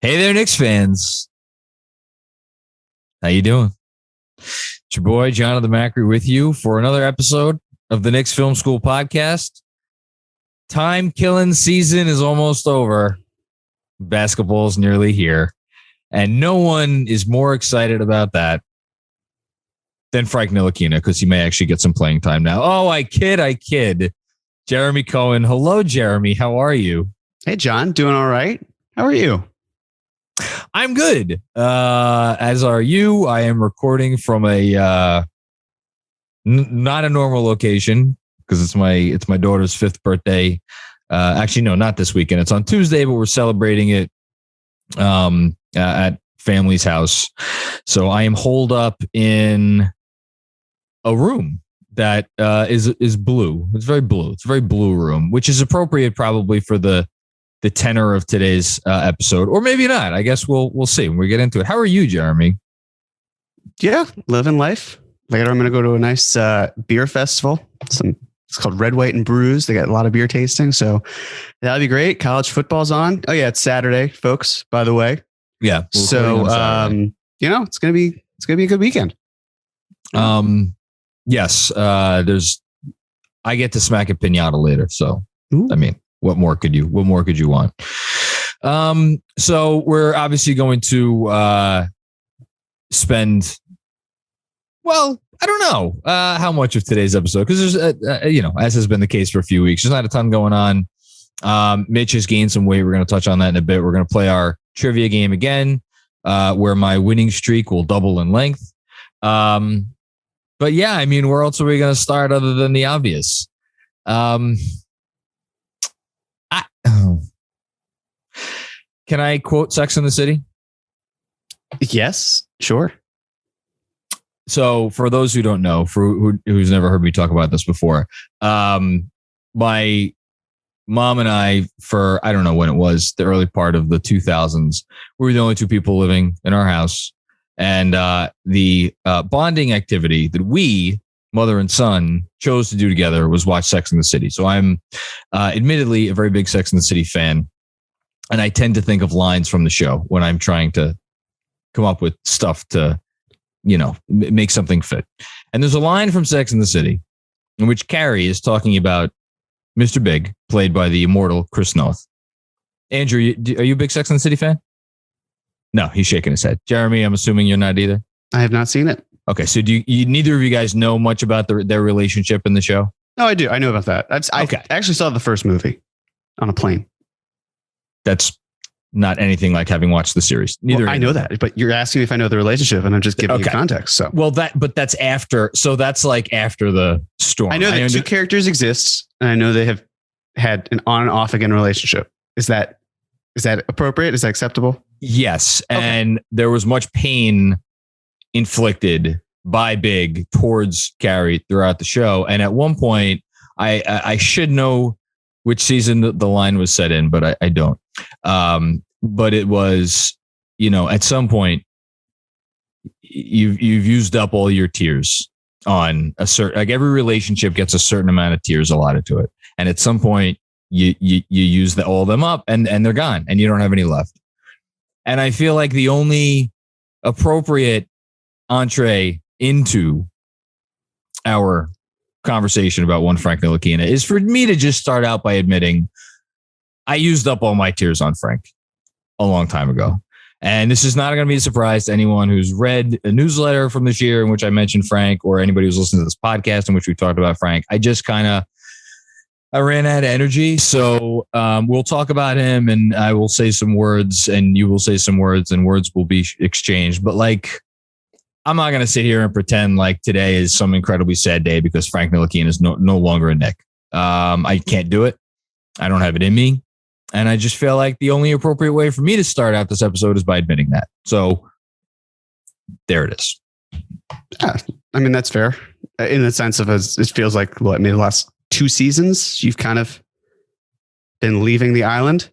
Hey there, Knicks fans. How you doing? It's your boy, Jonathan Macri, with you for another episode of the Knicks Film School Podcast. Time-killing season is almost over. Basketball's nearly here. And no one is more excited about that than Frank Ntilikina, because he may actually get some playing time now. Oh, I kid. Jeremy Cohen. Hello, Jeremy. How are you? Hey, John. Doing all right. How are you? I'm good. As are you. I am recording from a not a normal location because it's my daughter's 5th birthday. Actually, no, not this weekend. It's on Tuesday, but we're celebrating it at family's house. So I am holed up in a room that is blue. It's very blue. It's a very blue room, which is appropriate probably for the tenor of today's episode, or maybe not. I guess we'll see when we get into it. How are you, Jeremy? Yeah, living life. Later, I'm going to go to a nice beer festival. It's called Red, White, and Brews. They got a lot of beer tasting, so that'll be great. College football's on. Oh yeah, it's Saturday, folks. By the way, yeah. So it's gonna be a good weekend. Yes. I get to smack a piñata later, so ooh. I mean. What more could you want? So we're obviously going to spend, well, I don't know how much of today's episode, because there's, as has been the case for a few weeks, there's not a ton going on. Mitch has gained some weight. We're going to touch on that in a bit. We're going to play our trivia game again, where my winning streak will double in length. But yeah, I mean, where else are we going to start other than the obvious? Can I quote Sex and the City? Yes, sure. So for those who don't know, for who's never heard me talk about this before, my mom and I, for I don't know when it was, the early part of the 2000s, we were the only two people living in our house. And the bonding activity that we, mother and son, chose to do together was watch Sex and the City. So I'm admittedly a very big Sex and the City fan. And I tend to think of lines from the show when I'm trying to come up with stuff to, make something fit. And there's a line from Sex and the City in which Carrie is talking about Mr. Big, played by the immortal Chris Noth. Andrew, are you a big Sex and the City fan? No, he's shaking his head. Jeremy, I'm assuming you're not either. I have not seen it. Okay, so neither of you guys know much about their relationship in the show? No, I do. I know about that. I actually saw the first movie on a plane. That's not anything like having watched the series. Neither. I know that, but you're asking me if I know the relationship, and I'm just giving you context. So, that's after. So that's like after the storm. I know that two characters exist, and I know they have had an on and off again relationship. Is that appropriate? Is that acceptable? Yes, and there was much pain inflicted by Big towards Carrie throughout the show, and at one point, I should know which season the line was set in, but I don't. But it was, at some point you've used up all your tears on a certain, like every relationship gets a certain amount of tears allotted to it. And at some point you use all of them up and they're gone and you don't have any left. And I feel like the only appropriate entree into our conversation about one Frank Ntilikina is for me to just start out by admitting I used up all my tears on Frank a long time ago. And this is not going to be a surprise to anyone who's read a newsletter from this year in which I mentioned Frank, or anybody who's listened to this podcast in which we talked about Frank. I just I ran out of energy. So we'll talk about him and I will say some words and you will say some words and words will be exchanged. But I'm not going to sit here and pretend like today is some incredibly sad day because Frank Ntilikina is no longer a Knick. I can't do it. I don't have it in me. And I just feel like the only appropriate way for me to start out this episode is by admitting that. So there it is. Yeah, I mean, that's fair in the sense of it feels like maybe the last 2 seasons you've kind of been leaving the island.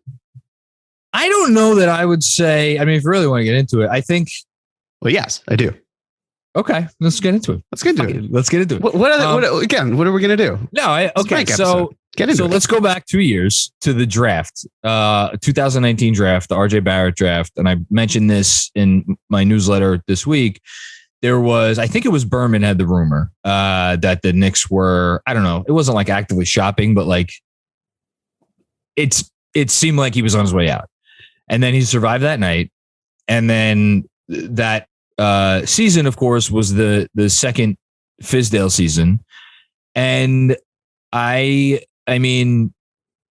I don't know that I would say, I mean, if you really want to get into it, I think. Well, yes, I do. Okay, let's get into it. Let's get into it. Let's get into it. What are we going to do? No, okay. So Get into So it. let's go back 2 years to the draft, 2019 draft, the RJ Barrett draft. And I mentioned this in my newsletter this week. There was, I think it was Berman had the rumor that the Knicks were, I don't know, it wasn't like actively shopping, but like it seemed like he was on his way out. And then he survived that night. And then that season, of course, was the second Fizdale season. And I mean,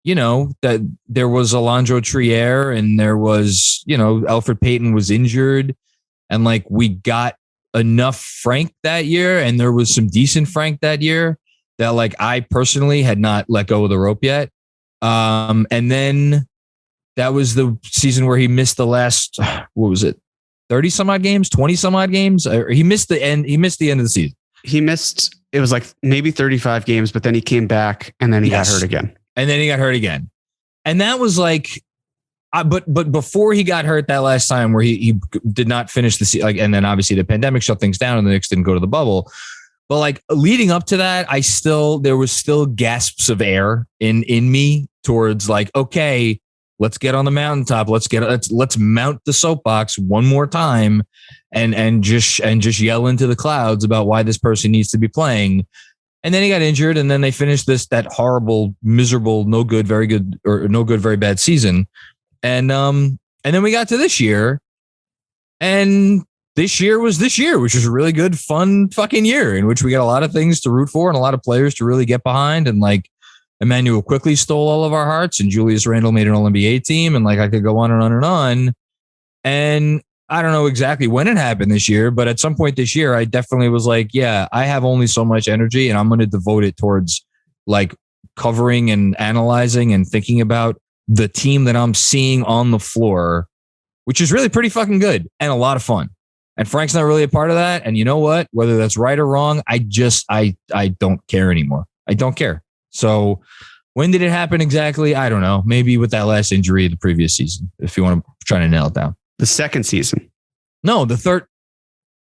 you know, that there was Alondro Trier and there was, you know, Elfrid Payton was injured, and like we got enough Frank that year, and there was some decent Frank that year that like I personally had not let go of the rope yet. And then that was the season where he missed the last, what was it? 30 some odd games, 20 some odd games. Or he missed the end. He missed the end of the season. He missed, it was like maybe 35 games, but then he came back and then he got hurt again. And then he got hurt again. And that was like, but before he got hurt that last time where he did not finish the season, like, and then obviously the pandemic shut things down and the Knicks didn't go to the bubble. But like leading up to that, there was still gasps of air in me towards like, okay, let's get on the mountaintop. Let's mount the soapbox one more time and just yell into the clouds about why this person needs to be playing. And then he got injured, and then they finished that horrible, miserable, no good, very good, or no good, very bad season. And then we got to this year, and this year was this year, which was a really good, fun fucking year in which we got a lot of things to root for and a lot of players to really get behind. And like Emmanuel quickly stole all of our hearts, and Julius Randle made an All-NBA team, and like I could go on and on and on. And I don't know exactly when it happened this year, but at some point this year, I definitely was like, yeah, I have only so much energy, and I'm going to devote it towards like covering and analyzing and thinking about the team that I'm seeing on the floor, which is really pretty fucking good and a lot of fun. And Frank's not really a part of that. And you know what? Whether that's right or wrong, I don't care anymore. I don't care. So when did it happen exactly? I don't know. Maybe with that last injury the previous season, if you want to try to nail it down. The second season. No, the third.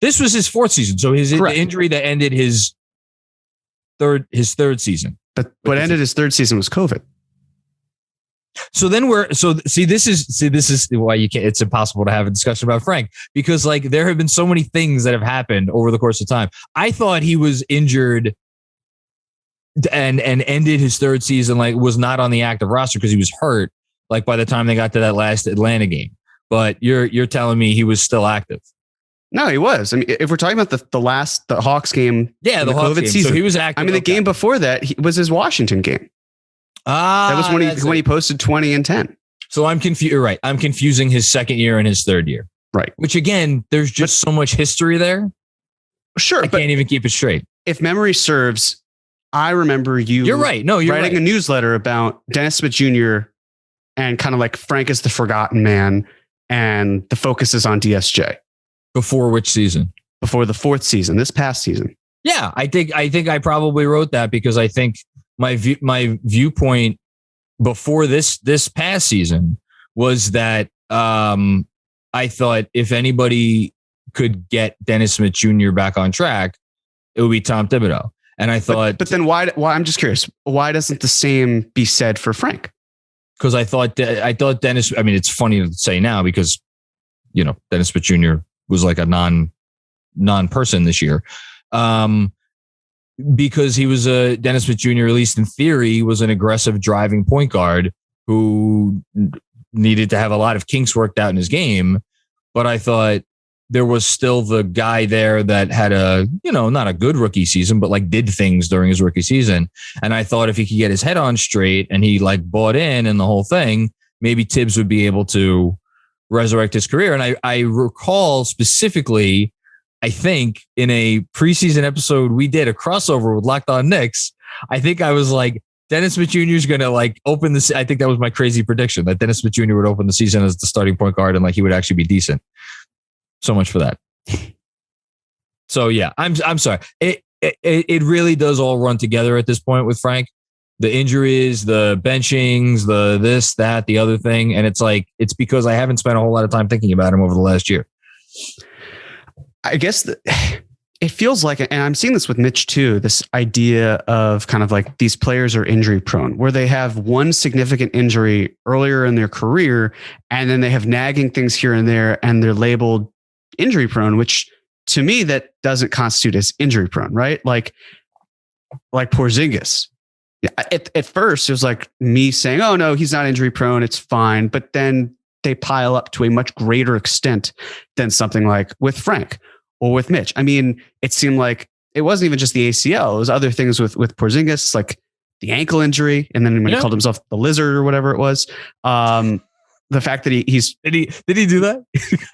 This was his fourth season. So the injury that ended his third season. But what ended his third season was COVID. So then this is why you can't, it's impossible to have a discussion about Frank, because like there have been so many things that have happened over the course of time. I thought he was injured and ended his third season, like was not on the active roster because he was hurt. Like by the time they got to that last Atlanta game, but you're telling me he was still active. No, he was. I mean, if we're talking about the Hawks game, the Hawks COVID game. season, so he was active. I mean, the game before that was his Washington game. That was when he posted 20 and 10. So I'm confused. Right. I'm confusing his second year and his third year. Right. Which again, there's just so much history there. Sure. I can't even keep it straight. If memory serves, I remember you're right. No, you're writing right. a newsletter about Dennis Smith Jr. and kind of like Frank is the forgotten man and the focus is on DSJ. Before which season? Before the fourth season, this past season. Yeah, I think I probably wrote that because I think my viewpoint before this past season was that I thought if anybody could get Dennis Smith Jr. back on track, it would be Tom Thibodeau. And I thought, but then why? I'm just curious. Why doesn't the same be said for Frank? Because I thought Dennis. I mean, it's funny to say now because you know Dennis Smith Jr. was like a non-person this year. Because he was Dennis Smith Jr., at least in theory, was an aggressive driving point guard who needed to have a lot of kinks worked out in his game. But I thought there was still the guy there that had not a good rookie season, but like did things during his rookie season. And I thought if he could get his head on straight and he like bought in and the whole thing, maybe Tibbs would be able to resurrect his career. And I recall specifically, I think in a preseason episode, we did a crossover with Locked On Knicks. I think I was like, Dennis Smith Jr. is going to like open this. I think that was my crazy prediction that Dennis Smith Jr. would open the season as the starting point guard and like he would actually be decent. So much for that. So yeah, I'm sorry. It really does all run together at this point with Frank. The injuries, the benchings, the this, that, the other thing. And it's like, it's because I haven't spent a whole lot of time thinking about him over the last year. I guess it feels like, and I'm seeing this with Mitch too, this idea of kind of like these players are injury prone, where they have one significant injury earlier in their career, and then they have nagging things here and there, and they're labeled injury prone, which to me, that doesn't constitute as injury prone, right? Like Porzingis. At first, it was like me saying, oh no, he's not injury prone, it's fine. But then they pile up to a much greater extent than something like with Frank or with Mitch. I mean, it seemed like it wasn't even just the ACL. It was other things with Porzingis, like the ankle injury. And then when he called himself the lizard or whatever it was, the fact that he's did he do that?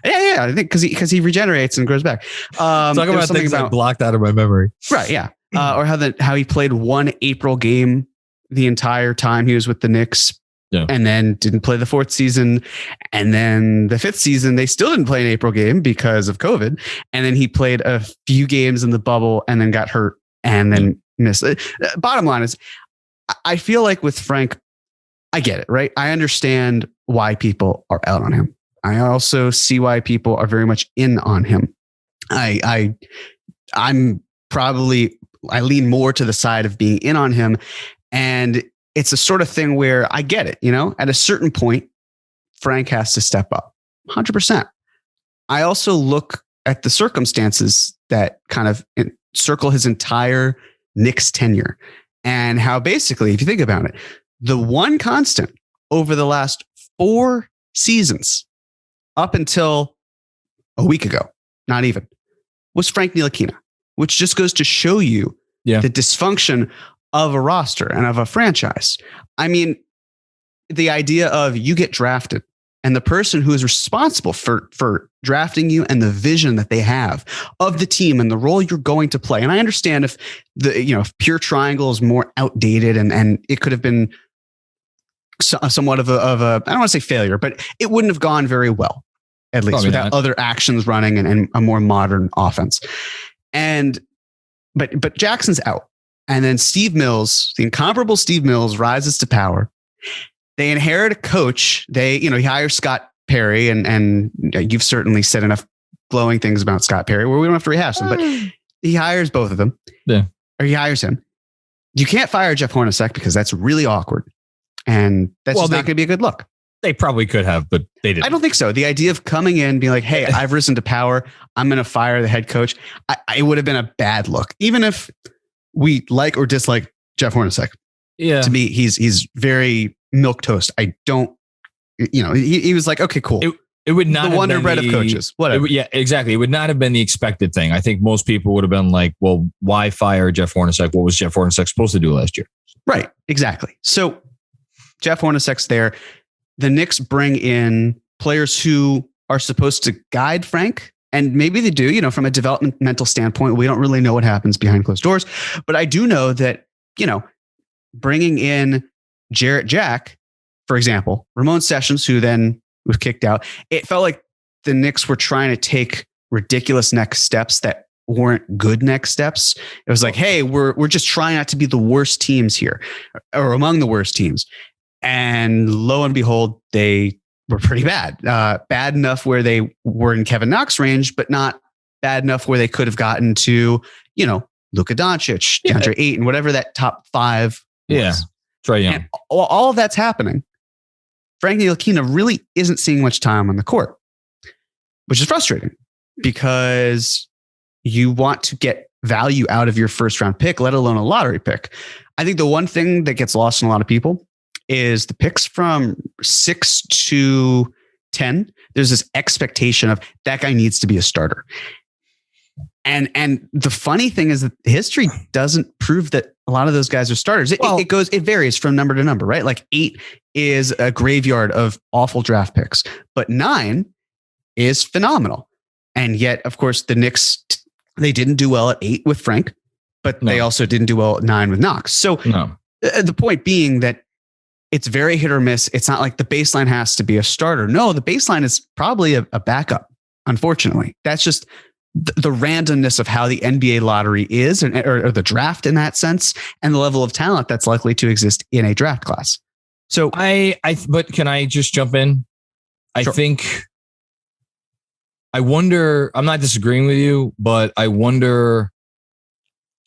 yeah. I think because he regenerates and grows back. Talk about things I blocked out of my memory. Right. Yeah. Or how he played one April game the entire time he was with the Knicks. Yeah. And then didn't play the 4th season. And then the 5th season, they still didn't play an April game because of COVID. And then he played a few games in the bubble and then got hurt and then missed it. Bottom line is, I feel like with Frank, I get it, right? I understand why people are out on him. I also see why people are very much in on him. I lean more to the side of being in on him. And it's a sort of thing where I get it, at a certain point, Frank has to step up 100%. I also look at the circumstances that kind of circle his entire Knicks tenure and how basically, if you think about it, the one constant over the last 4 seasons up until a week ago, not even, was Frank Ntilikina, which just goes to show you the dysfunction of a roster and of a franchise. I mean, the idea of you get drafted and the person who is responsible for drafting you and the vision that they have of the team and the role you're going to play. And I understand if if pure triangle is more outdated and it could have been somewhat of a I don't want to say failure, but it wouldn't have gone very well, at least without other actions running and a more modern offense. But Jackson's out. And then Steve Mills, the incomparable Steve Mills, rises to power. They inherit a coach. He hires Scott Perry, and you've certainly said enough glowing things about Scott Perry where we don't have to rehash them, but he hires both of them. Yeah. Or he hires him. You can't fire Jeff Hornacek because that's really awkward. And that's just not going to be a good look. They probably could have, but they didn't. I don't think so. The idea of coming in, being like, hey, I've risen to power, I'm going to fire the head coach. It would have been a bad look. Even if we like or dislike Jeff Hornacek. Yeah. To me, he's very milquetoast. I don't, he was like, okay, cool. It would not the have wonder been bread of coaches. Whatever. Yeah, exactly. It would not have been the expected thing. I think most people would have been like, well, why fire Jeff Hornacek? What was Jeff Hornacek supposed to do last year? Right. Exactly. So Jeff Hornacek's there. The Knicks bring in players who are supposed to guide Frank. And maybe they do, from a developmental standpoint. We don't really know what happens behind closed doors. But I do know that, bringing in Jarrett Jack, for example, Ramon Sessions, who then was kicked out, it felt like the Knicks were trying to take ridiculous next steps that weren't good next steps. It was like, hey, we're just trying not to be the worst teams here or among the worst teams. And lo and behold, they were pretty bad. Bad enough where they were in Kevin Knox range, but not bad enough where they could have gotten to, Luka Doncic, DeAndre Ayton, whatever that top 5 was. Yeah, Trae Young. And all of that's happening. Frank Ntilikina really isn't seeing much time on the court, which is frustrating because you want to get value out of your first round pick, let alone a lottery pick. I think the one thing that gets lost in a lot of people is the picks from 6 to 10. There's this expectation of that guy needs to be a starter. And the funny thing is that history doesn't prove that a lot of those guys are starters. It varies from number to number, right? Like 8 is a graveyard of awful draft picks, but 9 is phenomenal. And yet, of course, the Knicks, they didn't do well at 8 with Frank, but they also didn't do well at 9 with Knox. So the point being that it's very hit or miss. It's not like the baseline has to be a starter. No, the baseline is probably a backup, unfortunately. That's just the randomness of how the NBA lottery is, or the draft in that sense, and the level of talent that's likely to exist in a draft class. So but can I just jump in? I think I wonder, I'm not disagreeing with you, but I wonder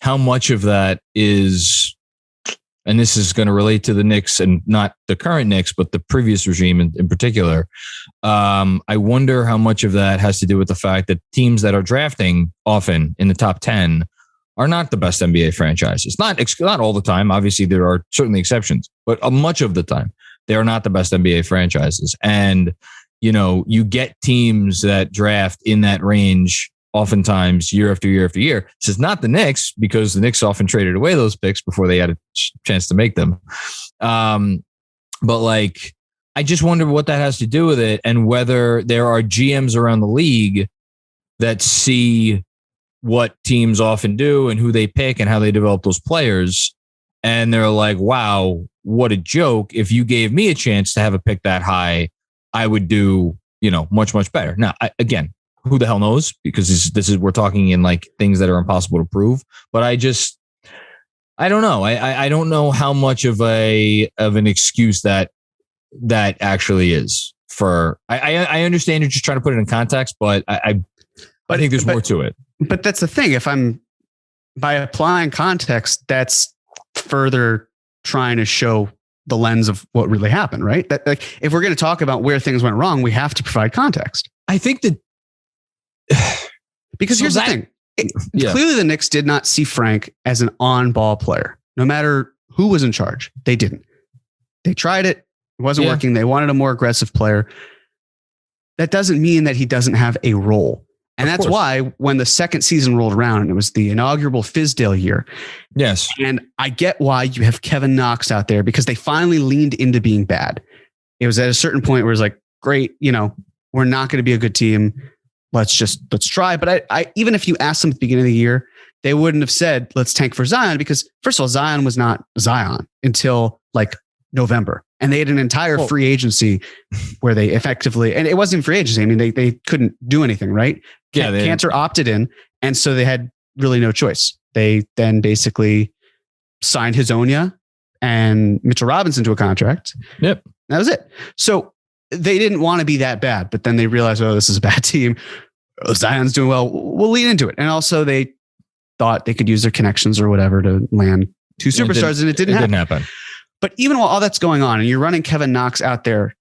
how much of that is, and this is going to relate to the Knicks and not the current Knicks, but the previous regime in particular. I wonder how much of that has to do with the fact that teams that are drafting often in the top 10 are not the best NBA franchises. Not all the time. Obviously, there are certainly exceptions, but much of the time, they are not the best NBA franchises. And, you get teams that draft in that range oftentimes year after year after year. This is not the Knicks, because the Knicks often traded away those picks before they had a chance to make them. But like, I just wonder what that has to do with it, and whether there are GMs around the league that see what teams often do and who they pick and how they develop those players. And they're like, wow, what a joke. If you gave me a chance to have a pick that high, I would do, much, much better. Now, again, who the hell knows? Because this is we're talking in like things that are impossible to prove. But I don't know. I don't know how much of an excuse that actually is for. I understand you're just trying to put it in context, but I think there's more to it. But that's the thing. If I'm by applying context, that's further trying to show the lens of what really happened, right? That, like, if we're going to talk about where things went wrong, we have to provide context. I think that because here's the thing. Clearly the Knicks did not see Frank as an on-ball player. No matter who was in charge, they didn't. They tried it. It wasn't working. They wanted a more aggressive player. That doesn't mean that he doesn't have a role. And that's why when the second season rolled around, and it was the inaugural Fizdale year. Yes. And I get why you have Kevin Knox out there, because they finally leaned into being bad. It was at a certain point where it's like, great, we're not going to be a good team. Let's try. But I even if you asked them at the beginning of the year, they wouldn't have said, let's tank for Zion, because first of all, Zion was not Zion until like November. And they had an entire free agency where they effectively, and it wasn't free agency. I mean, they couldn't do anything, right? Yeah, Cantor opted in. And so they had really no choice. They then basically signed Hazonia and Mitchell Robinson to a contract. Yep. That was it. So they didn't want to be that bad, but then they realized, oh, this is a bad team. Oh, Zion's doing well. We'll lean into it. And also they thought they could use their connections or whatever to land two superstars, and it didn't happen. But even while all that's going on and you're running Kevin Knox out there,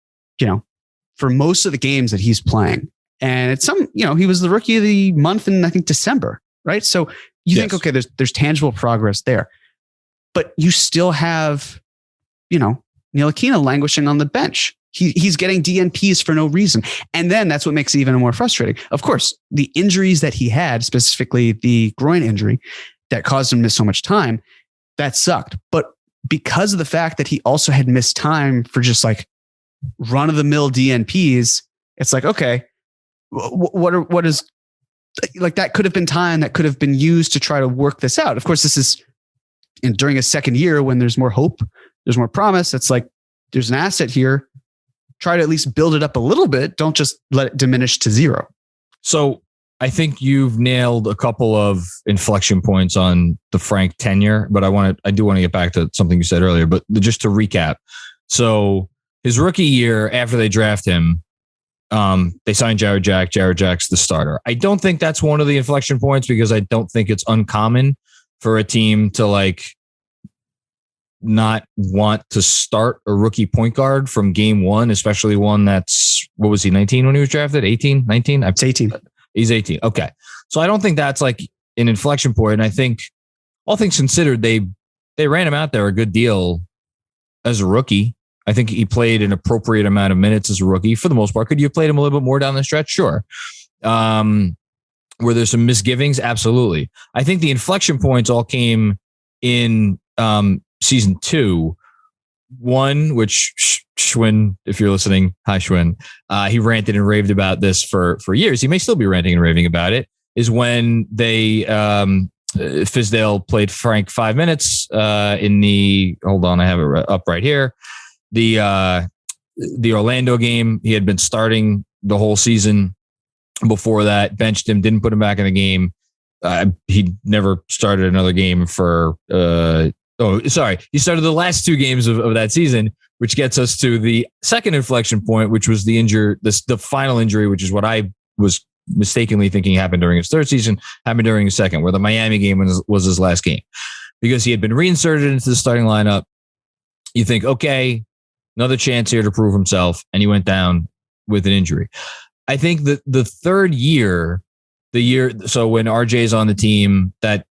for most of the games that he's playing, and it's he was the rookie of the month in, I think, December, right? So you think, okay, there's tangible progress there, but you still have, Ntilikina languishing on the bench. He's getting DNPs for no reason. And then that's what makes it even more frustrating. Of course, the injuries that he had, specifically the groin injury that caused him to miss so much time, that sucked. But because of the fact that he also had missed time for just like run of the mill DNPs, it's like, okay, what is like, that could have been time that could have been used to try to work this out. Of course, this is during a second year when there's more hope, there's more promise. It's like, there's an asset here. Try to at least build it up a little bit. Don't just let it diminish to zero. So I think you've nailed a couple of inflection points on the Frank tenure, but I do want to get back to something you said earlier, but just to recap. So his rookie year, after they draft him, they signed Jarrett Jack. Jarrett Jack's the starter. I don't think that's one of the inflection points, because I don't think it's uncommon for a team to like not want to start a rookie point guard from game one, especially one that's, what was he, 19 when he was drafted? 18, 19? It's 18. He's 18. Okay. So I don't think that's like an inflection point. And I think all things considered, they ran him out there a good deal as a rookie. I think he played an appropriate amount of minutes as a rookie for the most part. Could you have played him a little bit more down the stretch? Sure. Were there some misgivings? Absolutely. I think the inflection points all came in season 2. One, which Schwinn, if you're listening, hi Schwinn, he ranted and raved about this for years. He may still be ranting and raving about it. Is when they Fizdale played Frank 5 minutes in the, hold on, I have it up right here. The Orlando game. He had been starting the whole season before that. Benched him, didn't put him back in the game. He never started another game for. He started the last 2 games of that season, which gets us to the second inflection point, which was the final injury, which is what I was mistakenly thinking happened during his third season, happened during his second, where the Miami game was his last game because he had been reinserted into the starting lineup. You think, okay, another chance here to prove himself. And he went down with an injury. I think that the third year, so when RJ's on the team, that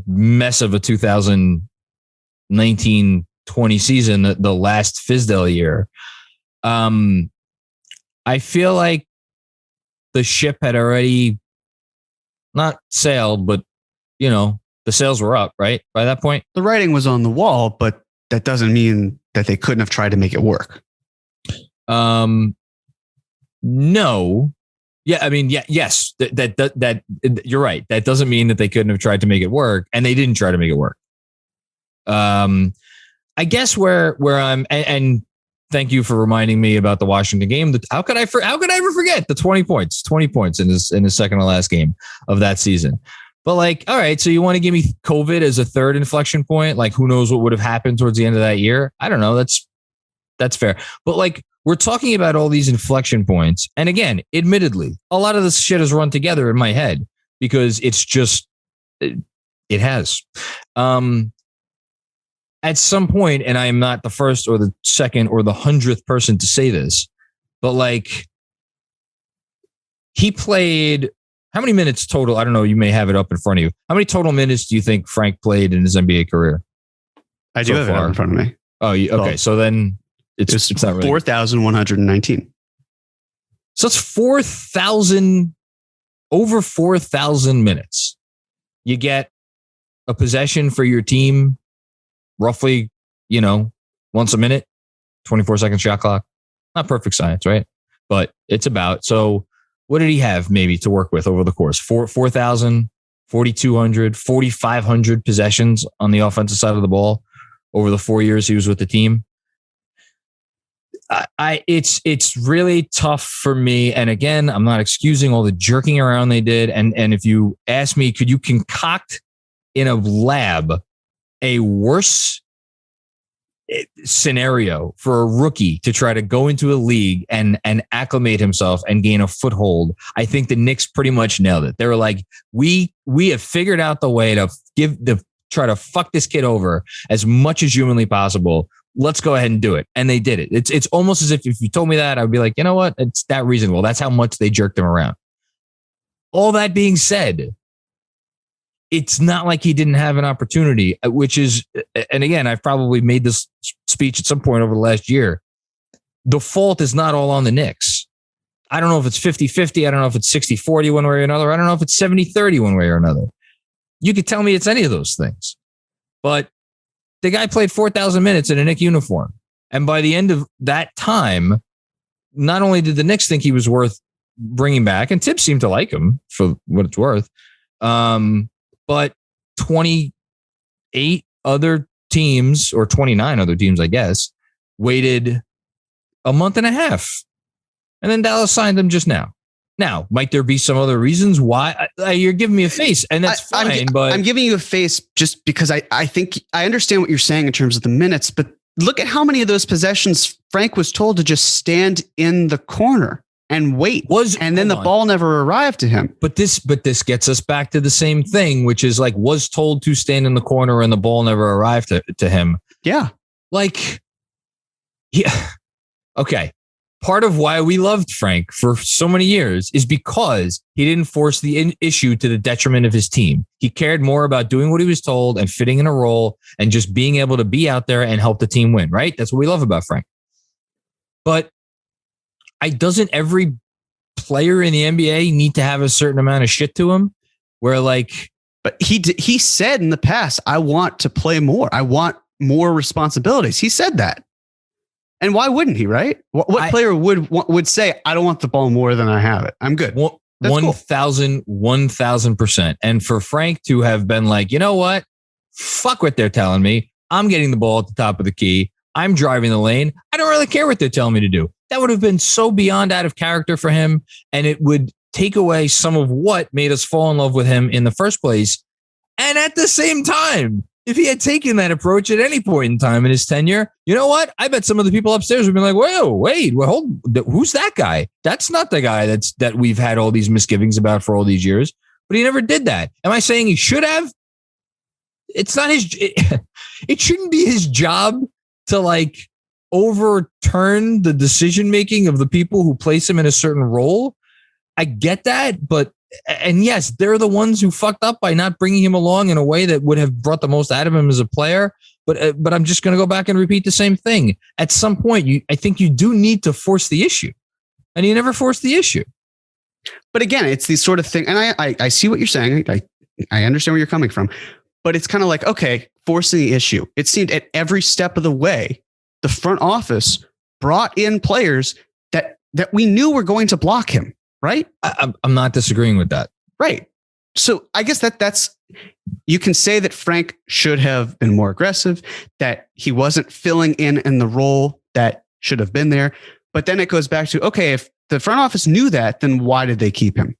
mess of a 2019-20 season, the last Fizdale year, I feel like the ship had already not sailed, but, the sails were up, right? By that point, the writing was on the wall, but that doesn't mean that they couldn't have tried to make it work. No. Yeah, I mean, yes, that you're right. That doesn't mean that they couldn't have tried to make it work, and they didn't try to make it work. I guess where I'm, and thank you for reminding me about the Washington game. How could I ever forget the 20 points in his second to last game of that season? But all right, so you want to give me COVID as a third inflection point? Who knows what would have happened towards the end of that year? I don't know. That's fair. But we're talking about all these inflection points. And again, admittedly, a lot of this shit has run together in my head because it's just, it has. At some point, and I am not the first or the second or the 100th person to say this, but he played how many minutes total? I don't know. You may have it up in front of you. How many total minutes do you think Frank played in his NBA career? I do have it up in front of me. Oh, okay. Well, so then it's not really 4,119. So it's 4,000, over 4,000 minutes. You get a possession for your team, roughly, once a minute, 24-second shot clock. Not perfect science, right? But it's about. So what did he have maybe to work with over the course? 4,000, 4,200, 4,500 possessions on the offensive side of the ball over the 4 years he was with the team. It's really tough for me. And again, I'm not excusing all the jerking around they did. And if you ask me, could you concoct in a lab a worse scenario for a rookie to try to go into a league and acclimate himself and gain a foothold? I think the Knicks pretty much nailed it. They were like, we have figured out the way to try to fuck this kid over as much as humanly possible. Let's go ahead and do it. And they did it. It's almost as if you told me that, I'd be like, you know what? It's that reasonable. That's how much they jerked him around. All that being said, it's not like he didn't have an opportunity, which is, and again, I've probably made this speech at some point over the last year. The fault is not all on the Knicks. I don't know if it's 50-50. I don't know if it's 60-40 one way or another. I don't know if it's 70-30 one way or another. You could tell me it's any of those things. But the guy played 4,000 minutes in a Knicks uniform. And by the end of that time, not only did the Knicks think he was worth bringing back, and Tibbs seemed to like him for what it's worth, but 28 other teams, or 29 other teams, I guess, waited a month and a half. And then Dallas signed them just now. Now, might there be some other reasons why? You're giving me a face, and that's fine. But I'm giving you a face just because I think I understand what you're saying in terms of the minutes, but look at how many of those possessions Frank was told to just stand in the corner and wait. And then the ball never arrived to him. But this gets us back to the same thing, which is was told to stand in the corner and the ball never arrived to him. Yeah. Yeah. Okay. Part of why we loved Frank for so many years is because he didn't force the issue to the detriment of his team. He cared more about doing what he was told and fitting in a role and just being able to be out there and help the team win, right? That's what we love about Frank. But doesn't every player in the NBA need to have a certain amount of shit to him where but he said in the past, I want to play more. I want more responsibilities. He said that. And why wouldn't he, right? What player would say, I don't want the ball more than I have it? I'm good. 1,000%. And for Frank to have been like, you know what? Fuck what they're telling me. I'm getting the ball at the top of the key. I'm driving the lane. I don't really care what they're telling me to do. That would have been so beyond out of character for him. And it would take away some of what made us fall in love with him in the first place. And at the same time, if he had taken that approach at any point in time in his tenure, you know what? I bet some of the people upstairs would be like, wait, who's that guy? That's not the guy that we've had all these misgivings about for all these years. But he never did that. Am I saying he should have? It's not his. It shouldn't be his job to like overturn the decision making of the people who place him in a certain role. I get that, and yes, they're the ones who fucked up by not bringing him along in a way that would have brought the most out of him as a player. But I'm just going to go back and repeat the same thing. At some point, I think you do need to force the issue, and you never force the issue. But again, it's the sort of thing, and I see what you're saying. I understand where you're coming from, but it's kind of like, okay, forcing the issue. It seemed at every step of the way, the front office brought in players that we knew were going to block him, right? I'm not disagreeing with that. Right. So I guess that's, you can say that Frank should have been more aggressive, that he wasn't filling in the role that should have been there. But then it goes back to, okay, if the front office knew that, then why did they keep him?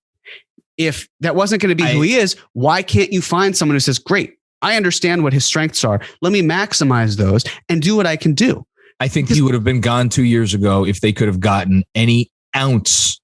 If that wasn't going to be who he is, why can't you find someone who says, great, I understand what his strengths are. Let me maximize those and do what I can do. I think he would have been gone 2 years ago if they could have gotten any ounce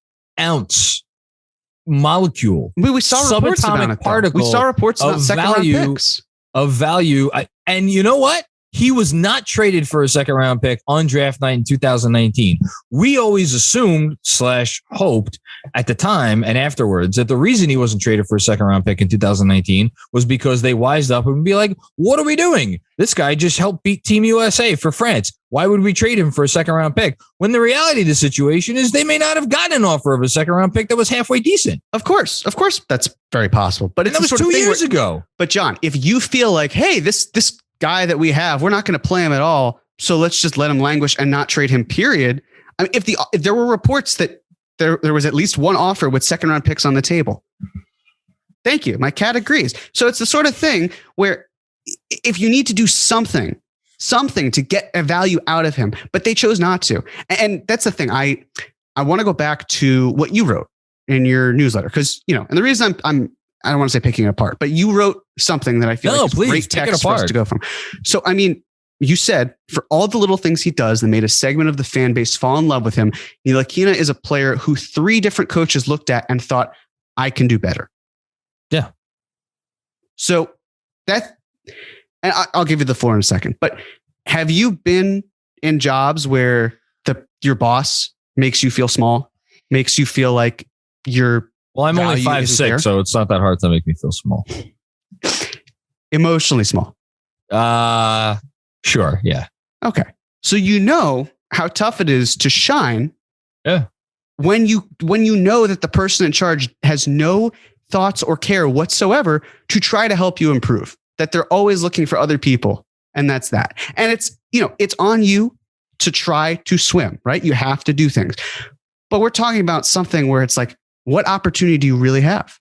molecule. We saw reports about it. Particle. We saw reports about second round picks of value. And you know what? He was not traded for a second round pick on draft night in 2019. We always assumed / hoped at the time and afterwards that the reason he wasn't traded for a second round pick in 2019 was because they wised up and would be like, what are we doing? This guy just helped beat Team USA for France. Why would we trade him for a second round pick? When the reality of the situation is they may not have gotten an offer of a second round pick that was halfway decent. Of course, that's very possible. But that was 2 years ago. But John, if you feel like, hey, this guy that we have, we're not going to play him at all, so let's just let him languish and not trade him, period. I mean, if there were reports that there was at least one offer with second round picks on the table. Thank you. My cat agrees. So it's the sort of thing where if you need to do something to get a value out of him, but they chose not to. And that's the thing. I want to go back to what you wrote in your newsletter, because, and the reason I don't want to say picking it apart, but you wrote something that I feel like is great text for us to go from. So, I mean, you said for all the little things he does that made a segment of the fan base fall in love with him, Ntilikina is a player who 3 different coaches looked at and thought, I can do better. Yeah. So and I'll give you the floor in a second, but have you been in jobs where your boss makes you feel small, makes you feel like you're, well, I'm only 5'6", so it's not that hard to make me feel small. Emotionally small. Sure. Yeah. Okay. So you know how tough it is to shine. Yeah. When you know that the person in charge has no thoughts or care whatsoever to try to help you improve, that they're always looking for other people. And that's that. And it's on you to try to swim, right? You have to do things. But we're talking about something where it's like, what opportunity do you really have?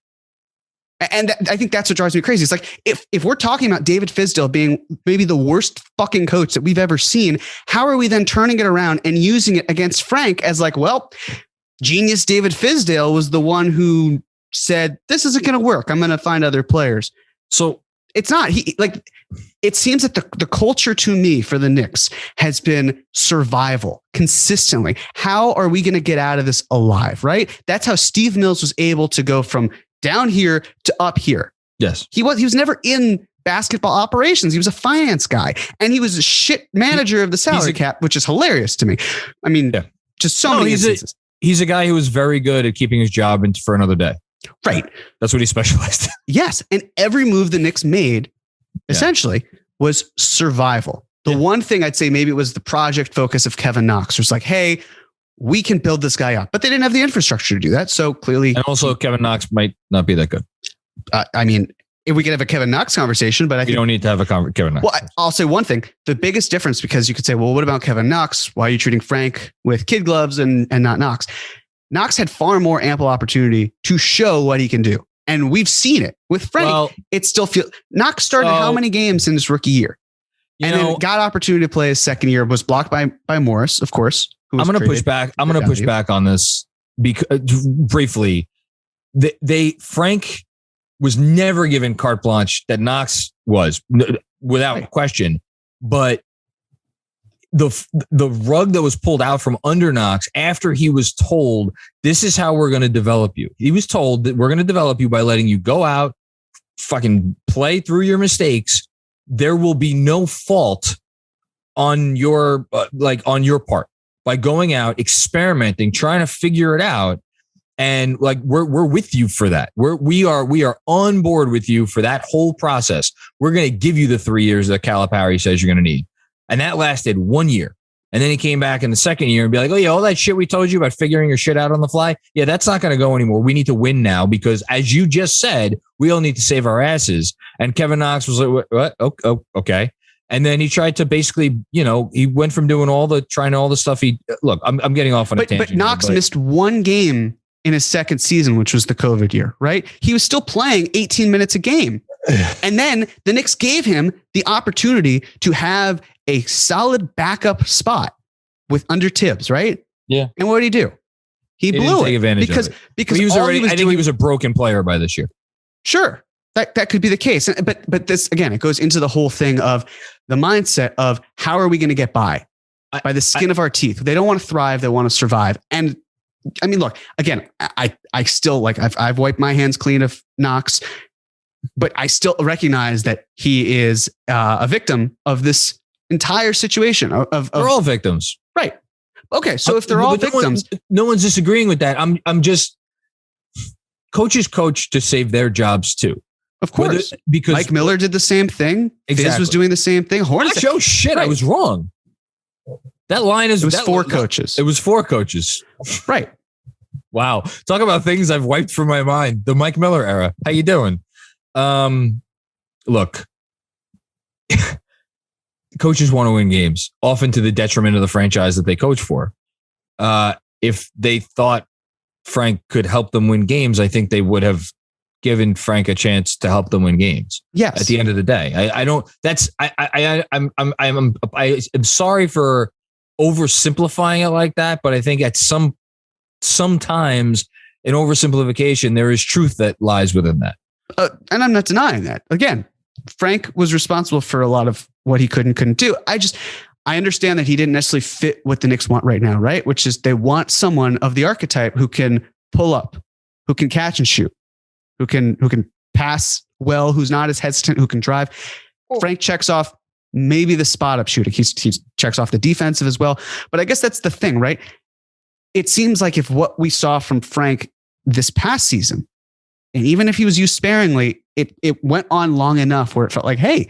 And I think that's what drives me crazy. It's like, if we're talking about David Fizdale being maybe the worst fucking coach that we've ever seen, how are we then turning it around and using it against Frank as like, well, genius David Fizdale was the one who said, this isn't going to work. I'm going to find other players. So it's not, it seems that the culture to me for the Knicks has been survival consistently. How are we going to get out of this alive? Right. That's how Steve Mills was able to go from down here to up here. Yes. He was never in basketball operations. He was a finance guy, and he was a shit manager of the salary cap, which is hilarious to me. I mean, just so many instances. He's a guy who was very good at keeping his job for another day. Right. That's what he specialized in. Yes. And every move the Knicks made essentially was survival. The one thing I'd say, maybe it was the project focus of Kevin Knox. It was like, hey, we can build this guy up, but they didn't have the infrastructure to do that. So clearly, and also Kevin Knox might not be that good. I mean, if we could have a Kevin Knox conversation, but I think you don't need to have a Kevin Knox. Well, I'll say one thing: the biggest difference, because you could say, well, what about Kevin Knox? Why are you treating Frank with kid gloves and not Knox? Knox had far more ample opportunity to show what he can do, and we've seen it with Frank. Well, it still feels Knox started how many games in his rookie year, and then got opportunity to play his second year. Was blocked by Morris, of course. I'm going to push back. I'm going to push back on this because briefly, Frank was never given carte blanche that Knox was. without question. But the rug that was pulled out from under Knox after he was told, this is how we're going to develop you. He was told that we're going to develop you by letting you go out, fucking play through your mistakes. There will be no fault on your on your part by going out, experimenting, trying to figure it out. And like, we're with you for that. We are on board with you for that whole process. We're going to give you the 3 years that Calipari says you're going to need. And that lasted 1 year. And then he came back in the second year and be like, oh yeah, all that shit we told you about figuring your shit out on the fly. Yeah, that's not going to go anymore. We need to win now because, as you just said, we all need to save our asses. And Kevin Knox was like, what? Oh, okay. And then he tried to basically, he went from doing all the stuff. I'm getting off on a tangent. But Knox missed one game in his second season, which was the COVID year, right? He was still playing 18 minutes a game. And then the Knicks gave him the opportunity to have a solid backup spot under Tibbs, right? Yeah. And what did he do? He blew it because he was already. I think he was a broken player by this year. Sure, that could be the case. But this again, it goes into the whole thing of the mindset of how are we going to get by the skin of our teeth? They don't want to thrive; they want to survive. And I mean, look again. I still I've wiped my hands clean of Knox, but I still recognize that he is a victim of this entire situation. They're all victims, right? Okay, so if they're all victims, no one's disagreeing with that. I'm just coaches coach to save their jobs too, of course. Because Mike Miller did the same thing. Exactly. Fizz was doing the same thing. Hornets. Oh shit! Right. I was wrong. That line is. It was four coaches. It was four coaches. Right. Wow. Talk about things I've wiped from my mind. The Mike Miller era. How you doing? Look. Coaches want to win games, often to the detriment of the franchise that they coach for. If they thought Frank could help them win games, I think they would have given Frank a chance to help them win games. Yes. At the end of the day, I'm sorry for oversimplifying it like that, but I think at sometimes in oversimplification, there is truth that lies within that. And I'm not denying that. Again, Frank was responsible for a lot of what he could and couldn't do. I understand that he didn't necessarily fit what the Knicks want right now, right? Which is they want someone of the archetype who can pull up, who can catch and shoot, who can pass well, who's not as hesitant, who can drive. Frank checks off maybe the spot up shooting. He checks off the defensive as well. But I guess that's the thing, right? It seems like if what we saw from Frank this past season, and even if he was used sparingly, it went on long enough where it felt like, hey,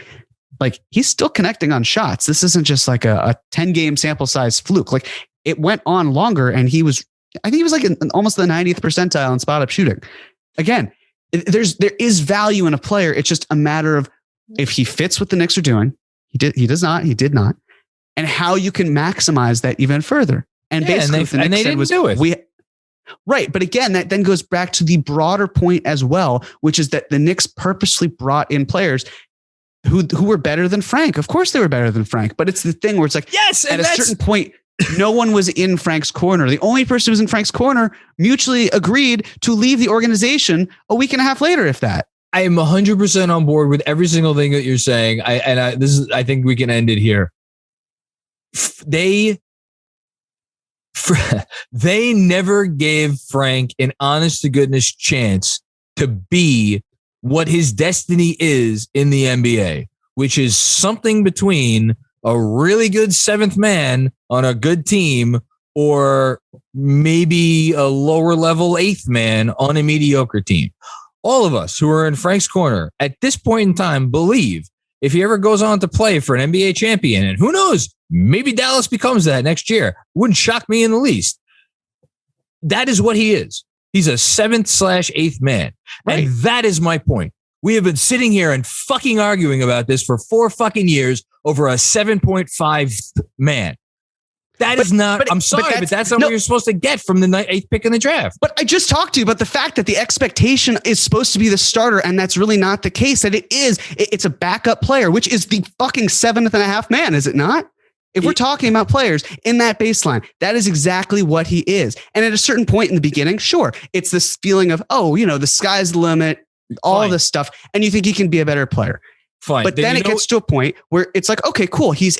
like he's still connecting on shots. This isn't just like a 10-game sample size fluke. Like it went on longer, and I think he was like almost the 90th percentile in spot up shooting. Again, there is value in a player. It's just a matter of if he fits what the Knicks are doing. He did not, and how you can maximize that even further. And basically, they didn't do it. Right. But again, that then goes back to the broader point as well, which is that the Knicks purposely brought in players who were better than Frank. Of course they were better than Frank, but it's the thing where it's like, yes, at a certain point, no one was in Frank's corner. The only person who was in Frank's corner mutually agreed to leave the organization a week and a half later, if that. I am 100% on board with every single thing that you're saying. I think we can end it here. They never gave Frank an honest to goodness chance to be what his destiny is in the NBA, which is something between a really good seventh man on a good team or maybe a lower level eighth man on a mediocre team. All of us who are in Frank's corner at this point in time believe if he ever goes on to play for an NBA champion, and who knows, maybe Dallas becomes that next year. Wouldn't shock me in the least. That is what he is. He's a 7th/8th man. Right. And that is my point. We have been sitting here and fucking arguing about this for 4 fucking years over a 7.5 man. That is not, I'm sorry, but that's not what you're supposed to get from the 8th pick in the draft. But I just talked to you about the fact that the expectation is supposed to be the starter, and that's really not the case. That it's a backup player, which is the fucking 7.5 man, is it not? If we're talking about players in that baseline, that is exactly what he is. And at a certain point in the beginning, sure, it's this feeling of, the sky's the limit, all this stuff, and you think he can be a better player. Fine. But then it gets to a point where it's like, okay, cool. He's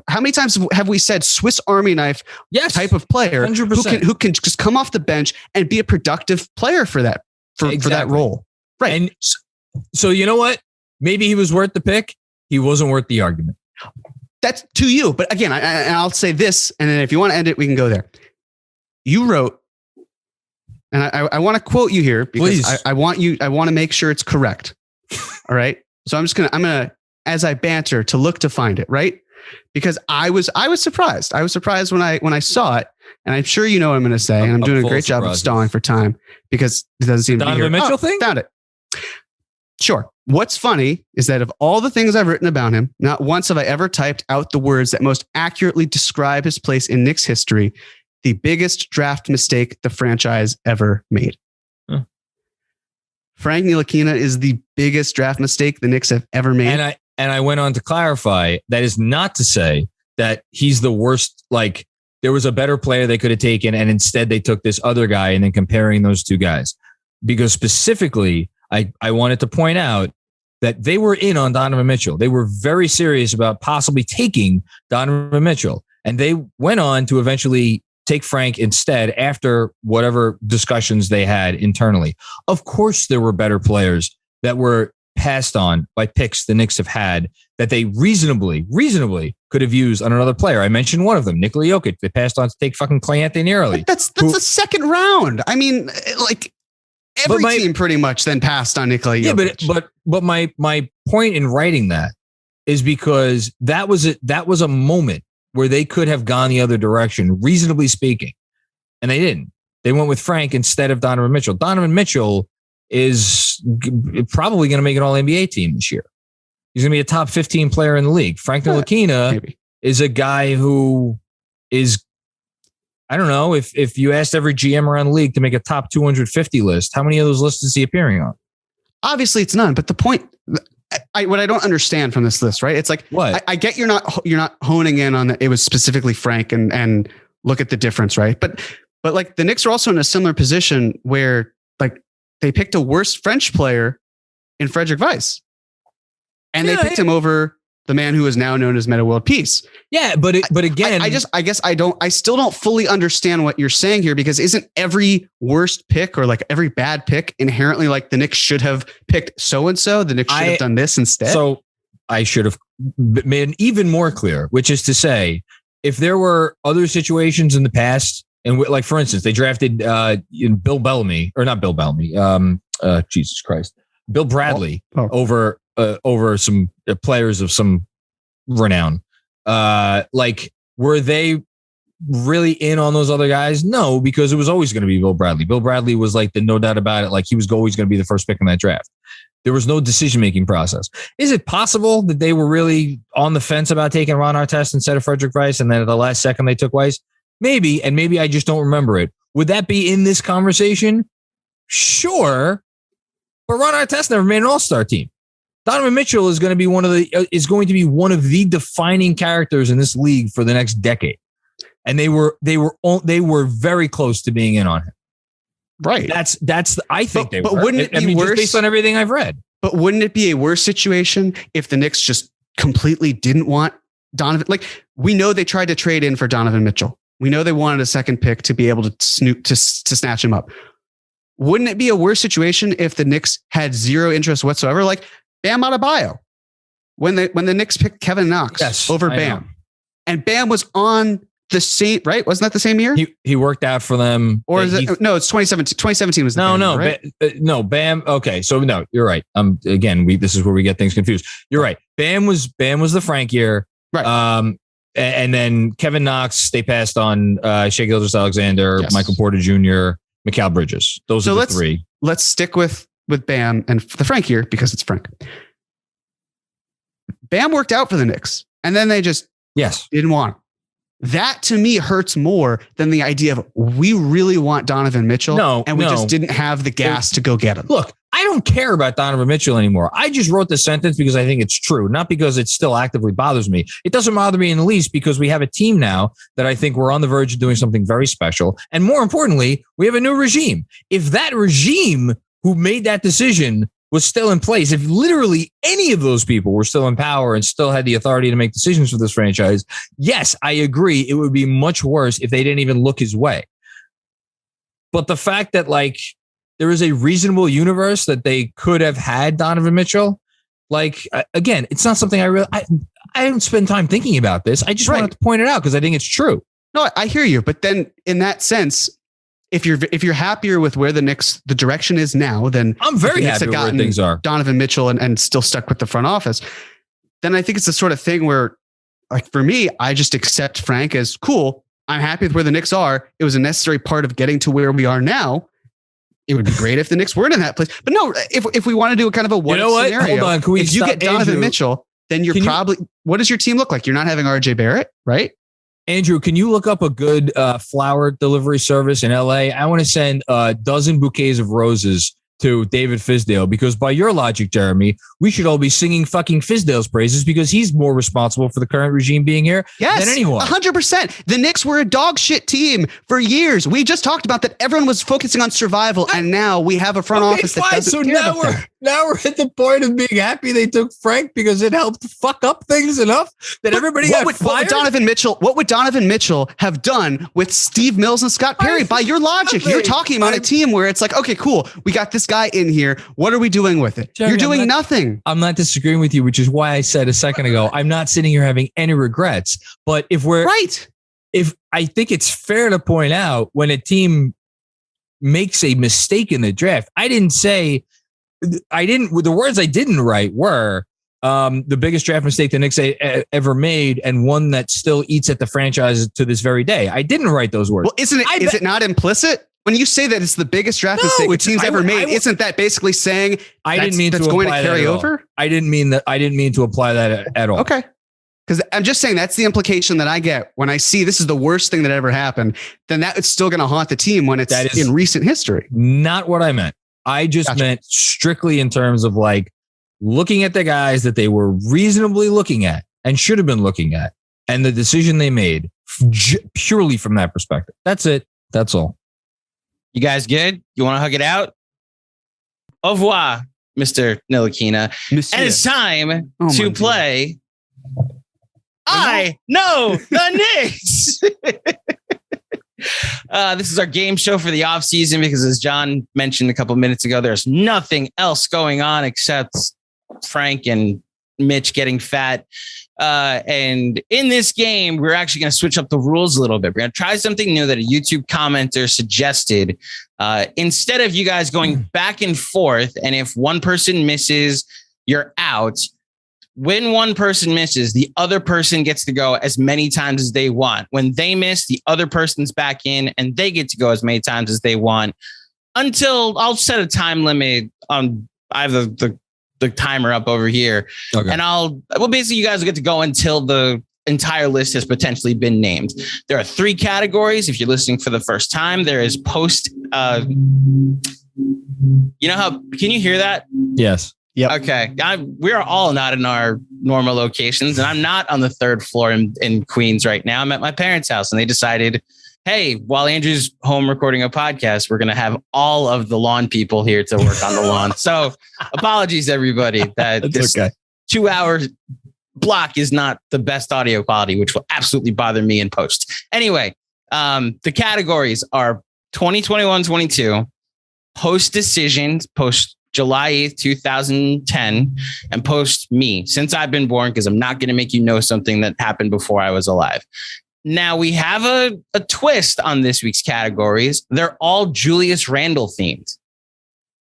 how many times have we said Swiss Army knife type of player 100%. who can just come off the bench and be a productive player for that role. Right. And so you know what? Maybe he was worth the pick. He wasn't worth the argument. That's to you. But again, I'll say this, and then if you want to end it, we can go there. You wrote, and I want to quote you here because I want to make sure it's correct. All right. So I'm gonna, as I banter, to look to find it, right? Because I was surprised. I was surprised when I saw it, and I'm sure you know what I'm going to say, and I'm doing a great job of stalling for time because it doesn't seem to be here. Donovan Mitchell thing? Found it. Sure. What's funny is that of all the things I've written about him, not once have I ever typed out the words that most accurately describe his place in Knicks history, the biggest draft mistake the franchise ever made. Frank Ntilikina is the biggest draft mistake the Knicks have ever made. And I went on to clarify that is not to say that he's the worst. Like, there was a better player they could have taken, and instead they took this other guy, and then comparing those two guys. Because specifically, I wanted to point out that they were in on Donovan Mitchell. They were very serious about possibly taking Donovan Mitchell. And they went on to eventually take Frank instead after whatever discussions they had internally. Of course, there were better players that were passed on by picks the Knicks have had that they reasonably could have used on another player. I mentioned one of them, Nikola Jokic. They passed on to take fucking Clay Anthony early. But that's the second round. I mean, like every team pretty much then passed on Nikola Jokic. Yeah, but my point in writing that is because that was a moment where they could have gone the other direction, reasonably speaking. And they didn't. They went with Frank instead of Donovan Mitchell. Donovan Mitchell is probably going to make an all-NBA team this year. He's going to be a top 15 player in the league. Frank Ntilikina is a guy who is, I don't know, if you asked every GM around the league to make a top 250 list, how many of those lists is he appearing on? Obviously it's none, but the point... what I don't understand from this list, right? It's like, what? I get you're not honing in on that. It was specifically Frank and look at the difference, right? But like the Knicks are also in a similar position where like they picked a worse French player in Frederick Weiss, and they picked him over the man who is now known as Metta World Peace. Yeah, but again, I still don't fully understand what you're saying here, because isn't every worst pick or like every bad pick inherently like the Knicks should have picked so-and-so? The Knicks should have done this instead. So I should have made it even more clear, which is to say, if there were other situations in the past, and like, for instance, they drafted Bill Bellamy, or not Bill Bellamy, Jesus Christ, Bill Bradley over some players of some renown. Like, were they really in on those other guys? No, because it was always going to be Bill Bradley. Bill Bradley was like the no doubt about it. Like, he was always going to be the first pick in that draft. There was no decision-making process. Is it possible that they were really on the fence about taking Ron Artest instead of Frederick Weiss, and then at the last second they took Weiss? Maybe, and maybe I just don't remember it. Would that be in this conversation? Sure. But Ron Artest never made an all-star team. Donovan Mitchell is going to be one of the defining characters in this league for the next decade. And they were very close to being in on him. Right. I think they were. But wouldn't it be worse? Just based on everything I've read. But wouldn't it be a worse situation if the Knicks just completely didn't want Donovan? Like, we know they tried to trade in for Donovan Mitchell. We know they wanted a second pick to be able to snatch him up. Wouldn't it be a worse situation if the Knicks had zero interest whatsoever? Like Bam Adebayo, when the Knicks picked Kevin Knox over Bam, and Bam was on the same, right? Wasn't that the same year? He worked out for them. Or is it? No, it's 2017. 2017 was the Bam year, right? No, Bam. Okay, so no, you're right. Again, this is where we get things confused. You're right. Bam was the Frank year, right? And then Kevin Knox, they passed on Shai Gilgeous-Alexander, Michael Porter Jr., Mikal Bridges. Those are the three. Let's stick with Bam and the Frank year because it's Frank. Bam worked out for the Knicks, and then they just didn't want him. That to me hurts more than the idea of we really want Donovan Mitchell, and we just didn't have the gas to go get him. Look, I don't care about Donovan Mitchell anymore. I just wrote the sentence because I think it's true, not because it still actively bothers me. It doesn't bother me in the least because we have a team now that I think we're on the verge of doing something very special. And more importantly, we have a new regime. If that regime who made that decision was still in place, if literally any of those people were still in power and still had the authority to make decisions for this franchise, yes, I agree. It would be much worse if they didn't even look his way. But the fact that like there is a reasonable universe that they could have had Donovan Mitchell, like, again, it's not something I haven't spent time thinking about this. I just wanted to point it out because I think it's true. No, I hear you. But then in that sense, if you're happier with where the Knicks, the direction is now, then I'm very happy with where things are. Donovan Mitchell and still stuck with the front office. Then I think it's the sort of thing where, like, for me, I just accept Frank as cool. I'm happy with where the Knicks are. It was a necessary part of getting to where we are now. It would be great if the Knicks weren't in that place. But no, if we want to do a kind of a what scenario, hold on, can we if you get Donovan Mitchell, then you're probably, what does your team look like? You're not having RJ Barrett, right? Andrew, can you look up a good flower delivery service in LA? I want to send a dozen bouquets of roses to David Fizdale, because by your logic, Jeremy, we should all be singing fucking Fizdale's praises because he's more responsible for the current regime being here than anyone. 100%. The Knicks were a dog shit team for years. We just talked about that. Everyone was focusing on survival, and now we have a front office that doesn't care about that. Now we're at the point of being happy they took Frank because it helped fuck up things enough that everybody got fired. What would Donovan Mitchell have done with Steve Mills and Scott Perry? By your logic, you're talking about a team where it's like, okay, cool, we got this guy in here. What are we doing with it? Jeremy, you're doing nothing. I'm not disagreeing with you, which is why I said a second ago, I'm not sitting here having any regrets. But if I think it's fair to point out when a team makes a mistake in the draft, the words I didn't write were the biggest draft mistake the Knicks ever made, and one that still eats at the franchise to this very day. I didn't write those words. Well, is it not implicit? When you say that it's the biggest draft mistake the team's ever made, isn't that basically saying I didn't mean that's going to carry over? I didn't mean to apply that at all. Okay. Because I'm just saying that's the implication that I get when I see this is the worst thing that ever happened, then that is still going to haunt the team when it's in recent history. Not what I meant. I just meant strictly in terms of like looking at the guys that they were reasonably looking at and should have been looking at, and the decision they made purely from that perspective. That's it. That's all. You guys good? You want to hug it out? Au revoir, Mr. Ntilikina. And it's time to play I Know The Knicks. This is our game show for the off season because, as John mentioned a couple minutes ago, there's nothing else going on except Frank and Mitch getting fat. And in this game, we're actually going to switch up the rules a little bit. We're going to try something new that a YouTube commenter suggested. Instead of you guys going back and forth, and if one person misses, you're out. When one person misses, the other person gets to go as many times as they want. When they miss, the other person's back in and they get to go as many times as they want until I'll set a time limit on. I have the timer up over here. Okay. And basically you guys will get to go until the entire list has potentially been named. There are 3 categories. If you're listening for the first time, there is post, can you hear that? Yes. Yeah. Okay. We are all not in our normal locations, and I'm not on the 3rd floor in Queens right now. I'm at my parents' house, and they decided, hey, while Andrew's home recording a podcast, we're going to have all of the lawn people here to work on the lawn. So apologies, everybody, that this 2-hour block is not the best audio quality, which will absolutely bother me in post. Anyway, the categories are 2021-22, post decisions, post July 8th, 2010, and post me, since I've been born, because I'm not going to make you know something that happened before I was alive. Now, we have a twist on this week's categories. They're all Julius Randle themed.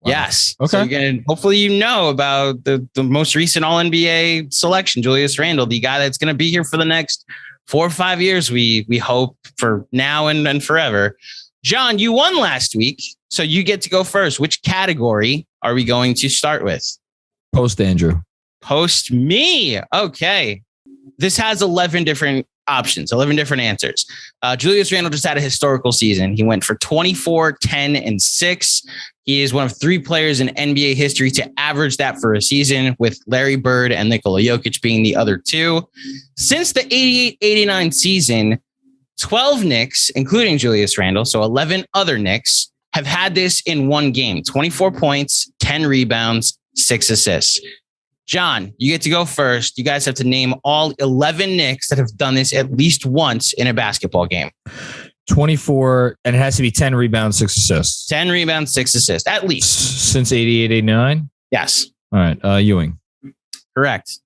Wow. Yes. Okay. So you're gonna, hopefully you know about the most recent All-NBA selection, Julius Randle, the guy that's going to be here for the next 4 or 5 years, we hope, for now and forever. John, you won last week, so you get to go first. Which category are we going to start with? Post Andrew. Post me. Okay. This has 11 different options, 11 different answers. Julius Randle just had a historical season. He went for 24, 10, and 6. He is one of 3 players in NBA history to average that for a season, with Larry Bird and Nikola Jokic being the other 2. Since the 88-89 season, 12 Knicks, including Julius Randle, so 11 other Knicks, have had this in one game: 24 points, 10 rebounds, 6 assists. John, you get to go first. You guys have to name all 11 Knicks that have done this at least once in a basketball game. 24, and it has to be 10 rebounds, 6 assists. 10 rebounds, 6 assists, at least. Since 88, 89? Yes. All right. Ewing. Correct.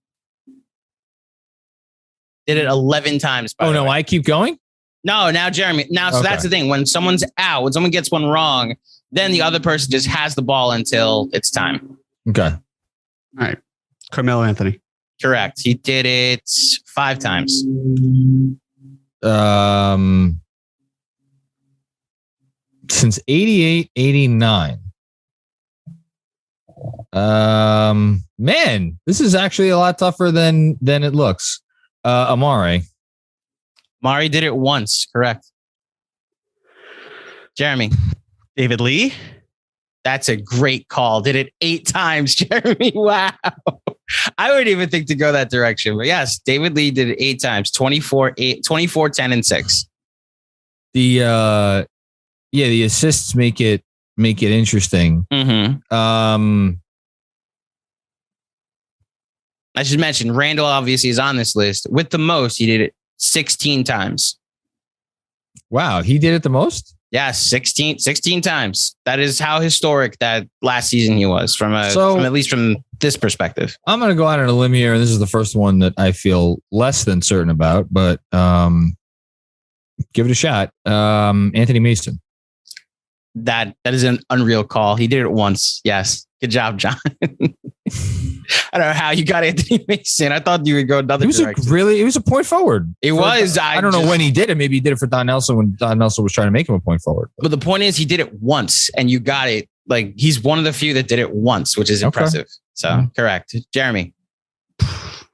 Did it 11 times. Oh, no, I keep going? No, now Jeremy. Now, so that's the thing. When someone's out, when someone gets one wrong, then the other person just has the ball until it's time. Okay. All right. Carmelo Anthony. Correct. He did it 5 times. Since 88, 89. Man, this is actually a lot tougher than it looks. Amare. Mari did it once. Correct. Jeremy. David Lee. That's a great call. Did it 8 times, Jeremy. Wow. I wouldn't even think to go that direction. But yes, David Lee did it 8 times. 24, 10, and 6. The assists make it interesting. Mm-hmm. I should mention Randle obviously is on this list. With the most, he did it 16 times. Wow, he did it the most? Yes, 16 times. That is how historic that last season he was from at least from this perspective. I'm going to go out on a limb here, and this is the first one that I feel less than certain about, but give it a shot. Anthony Mason. That is an unreal call. He did it once. Yes. Good job, John. I don't know how you got Anthony Mason. I thought you would go another direction. It was a point forward. It was. I don't know when he did it. Maybe he did it for Don Nelson when Don Nelson was trying to make him a point forward. But the point is he did it once and you got it. Like he's one of the few that did it once, which is impressive. So correct. Jeremy. Let's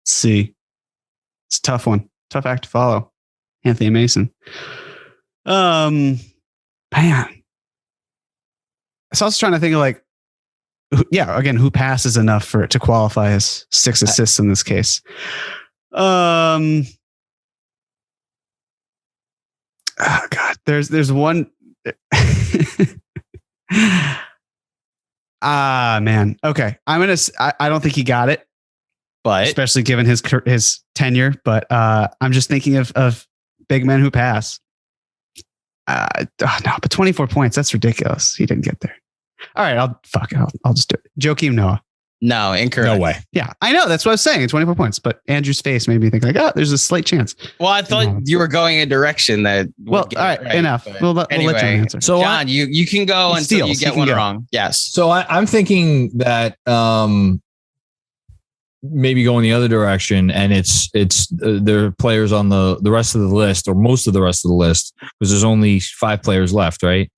see. It's a tough one. Tough act to follow. Anthony Mason. Man. So I was trying to think of like, who passes enough for it to qualify as 6 assists in this case? Oh God, there's one. Man. Okay, I don't think he got it, but especially given his tenure. But I'm just thinking of big men who pass. No, but 24 points. That's ridiculous. He didn't get there. All right, I'll just do it. Joakim Noah. No, incorrect. No way. Yeah, I know. That's what I was saying. 24 points. But Andrew's face made me think like, there's a slight chance. Well, I thought you were going a direction that. Well, all right, enough. We'll let you answer. So John, you can go until you get one wrong. Yes. So I'm thinking that maybe going the other direction, and it's there are players on the rest of the list, or most of the rest of the list, because there's only 5 players left, right?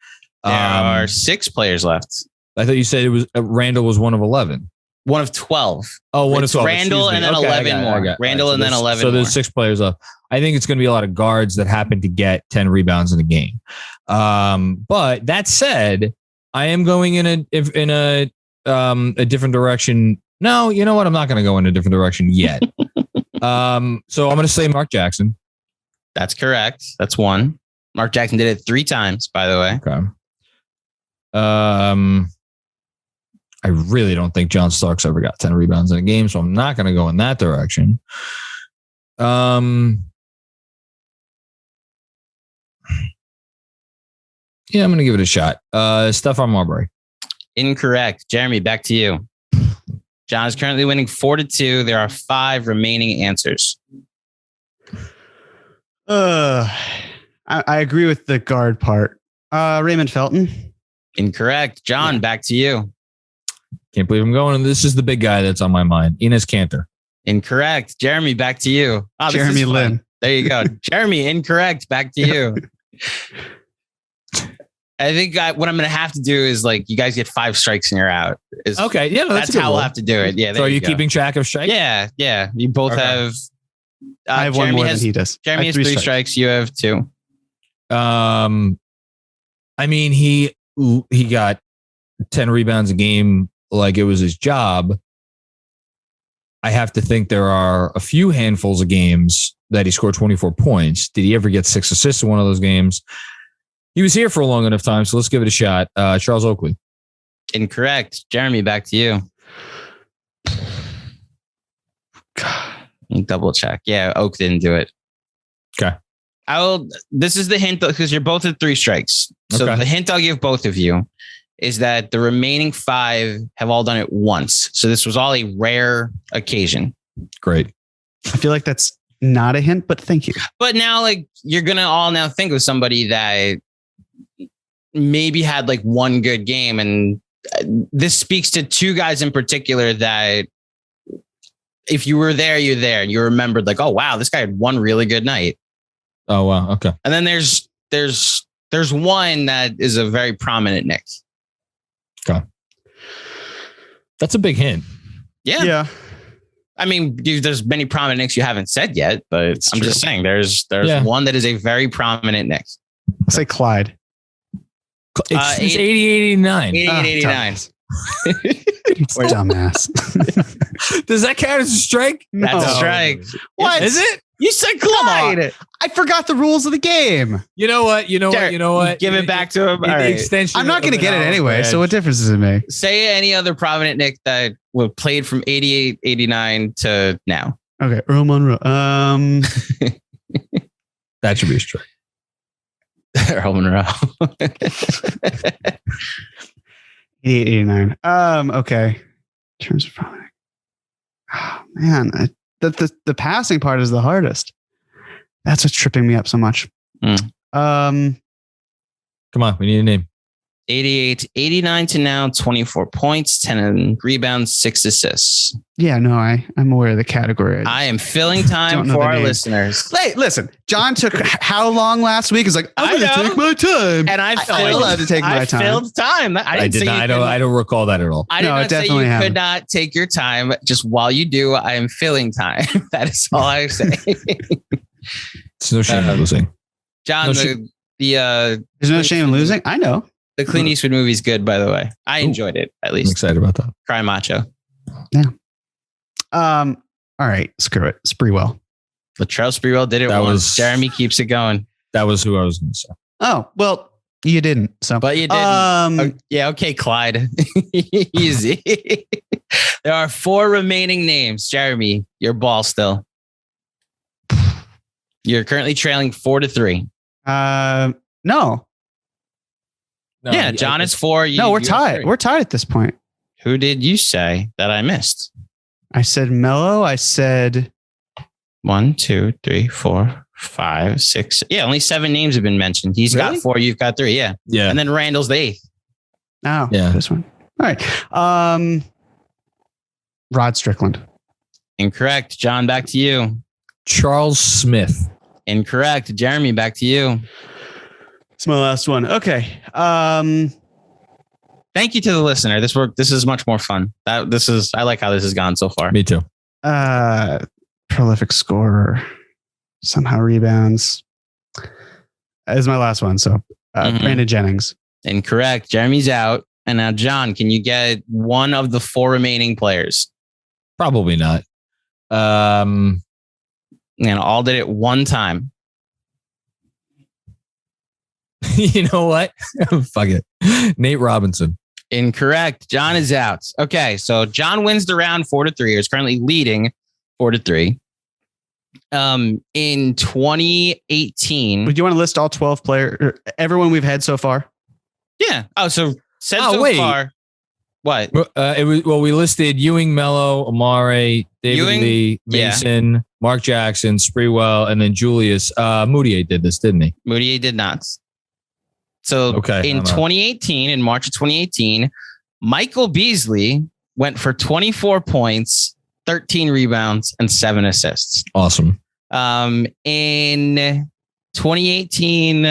There are 6 players left. I thought you said it was Randle was one of 11. One of 12. Oh, one it's of 12. Randle and then 11 more. Randle and then 11 more. So there's more. 6 players left. I think it's going to be a lot of guards that happen to get 10 rebounds in a game. But that said, I am going in a different direction. No, you know what? I'm not going to go in a different direction yet. So I'm going to say Mark Jackson. That's correct. That's one. Mark Jackson did it 3 times, by the way. Okay. I really don't think John Starks ever got 10 rebounds in a game, so I'm not going to go in that direction. Yeah, I'm going to give it a shot. Stephon Marbury. Incorrect. Jeremy, back to you. John is currently winning 4-2. There are 5 remaining answers. I agree with the guard part. Raymond Felton. Incorrect. John, back to you. Can't believe I'm going. This is the big guy that's on my mind. Enes Kanter. Incorrect. Jeremy, back to you. Oh, Jeremy Lin. There you go. Jeremy, incorrect. Back to you. I think what I'm going to have to do is like, you guys get 5 strikes and you're out. Okay. Yeah, that's how we'll have to do it. Yeah. So are you keeping track of strikes? Yeah. Yeah. You both have. I have Jeremy one more than he does. Jeremy has 3 strikes. You have 2. I mean, he got 10 rebounds a game like it was his job. I have to think there are a few handfuls of games that he scored 24 points. Did he ever get 6 assists in one of those games? He was here for a long enough time, so let's give it a shot. Charles Oakley. Incorrect. Jeremy, back to you. God. Double check. Yeah, Oak didn't do it. Okay. This is the hint because you're both at 3 strikes. So Okay. the hint I'll give both of you is that the remaining 5 have all done it once. So this was all a rare occasion. Great. I feel like that's not a hint, but thank you. But now, like, you're going to all now think of somebody that maybe had like one good game. And this speaks to 2 guys in particular that if you were there, you're there. And you remembered like, oh, wow, this guy had one really good night. Oh, wow. Okay. And then there's one that is a very prominent Knick. Okay. That's a big hint. Yeah. I mean, there's many prominent Knicks you haven't said yet, but It's I'm true. just saying there's one that is a very prominent Knick. I'll say Clyde. It's since 88-89. 88-89. Dumbass. Does that count as a strike? That's a strike. What? Is it? You said Clyde. Clyde. I forgot the rules of the game. You know what? Derek, give it back to him. In All the right. extension I'm not going to of get it an anyway. olive So what branch. difference does it make? Say any other prominent Knick that played from 88, 89 to now. Okay. Earl Monroe. That should be a strike. Earl Monroe. 88, 89. Okay. In terms of prominent. Oh, man. The passing part is the hardest. That's what's tripping me up so much. Mm. Come on, we need a name. 88, 89 to now, 24 points, 10 rebounds, 6 assists. Yeah, no, I'm aware of the category. I am filling time Don't know for the our name. listeners. Hey, listen, John took how long last week? He's like, I'm I going to know. take my time. And I'm allowed to take my time. filled time. I did not. I don't recall that at all. I did No, I not say definitely you haven't. could not take your time. Just while you do, I am filling time. That is all I say. It's no shame in losing. John, No, the There's no shame in losing. I know. Clint Eastwood movie is good, by the way. I enjoyed it, at I'm least. excited about that. Cry Macho. All right, screw it. Spreewell. Latrell Sprewell did it That once. was- Jeremy keeps it going. That was who I was going to say. Oh, well, you didn't. So, But you didn't. Yeah, okay, Clyde. Easy. There are 4 remaining names. Jeremy, your ball still. You're currently trailing 4-3. no, Yeah, John is 4. no, we're you have tied. 3. We're tied at this point. Who did you say that I missed? I said Mello. I said 1, 2, 3, 4, 5, 6. Yeah, only 7 names have been mentioned. He's Really? got 4. You've got 3. Yeah. Yeah. And then Randall's the 8th. oh, Yeah. this one. All right. Rod Strickland. Incorrect. John, back to you. Charles Smith. Incorrect. Jeremy, back to you. It's my last one. Okay. Thank you to the listener. This is much more fun. I like how this has gone so far. Me too. Prolific scorer. Somehow rebounds. That is my last one. So Mhm. Brandon Jennings. Incorrect. Jeremy's out. And now, John, can you get one of the 4 remaining players? Probably not. And all did it one time. You know what? Fuck it. Nate Robinson. Incorrect. John is out. Okay, so John wins the round 4-3. Is currently leading 4-3. In 2018. Would you want to list all 12 players, everyone we've had so far? Yeah. Oh, so said Oh, so wait. far. What? We listed Ewing, Mello, Amare, David Ewing? Lee, Yeah. Mason, Mark Jackson, Spreewell, and then Julius. Moutier did this, didn't he? Moutier did not. So Okay, in I'm out. 2018, in March of 2018, Michael Beasley went for 24 points, 13 rebounds, and 7 assists. Awesome. In 2018,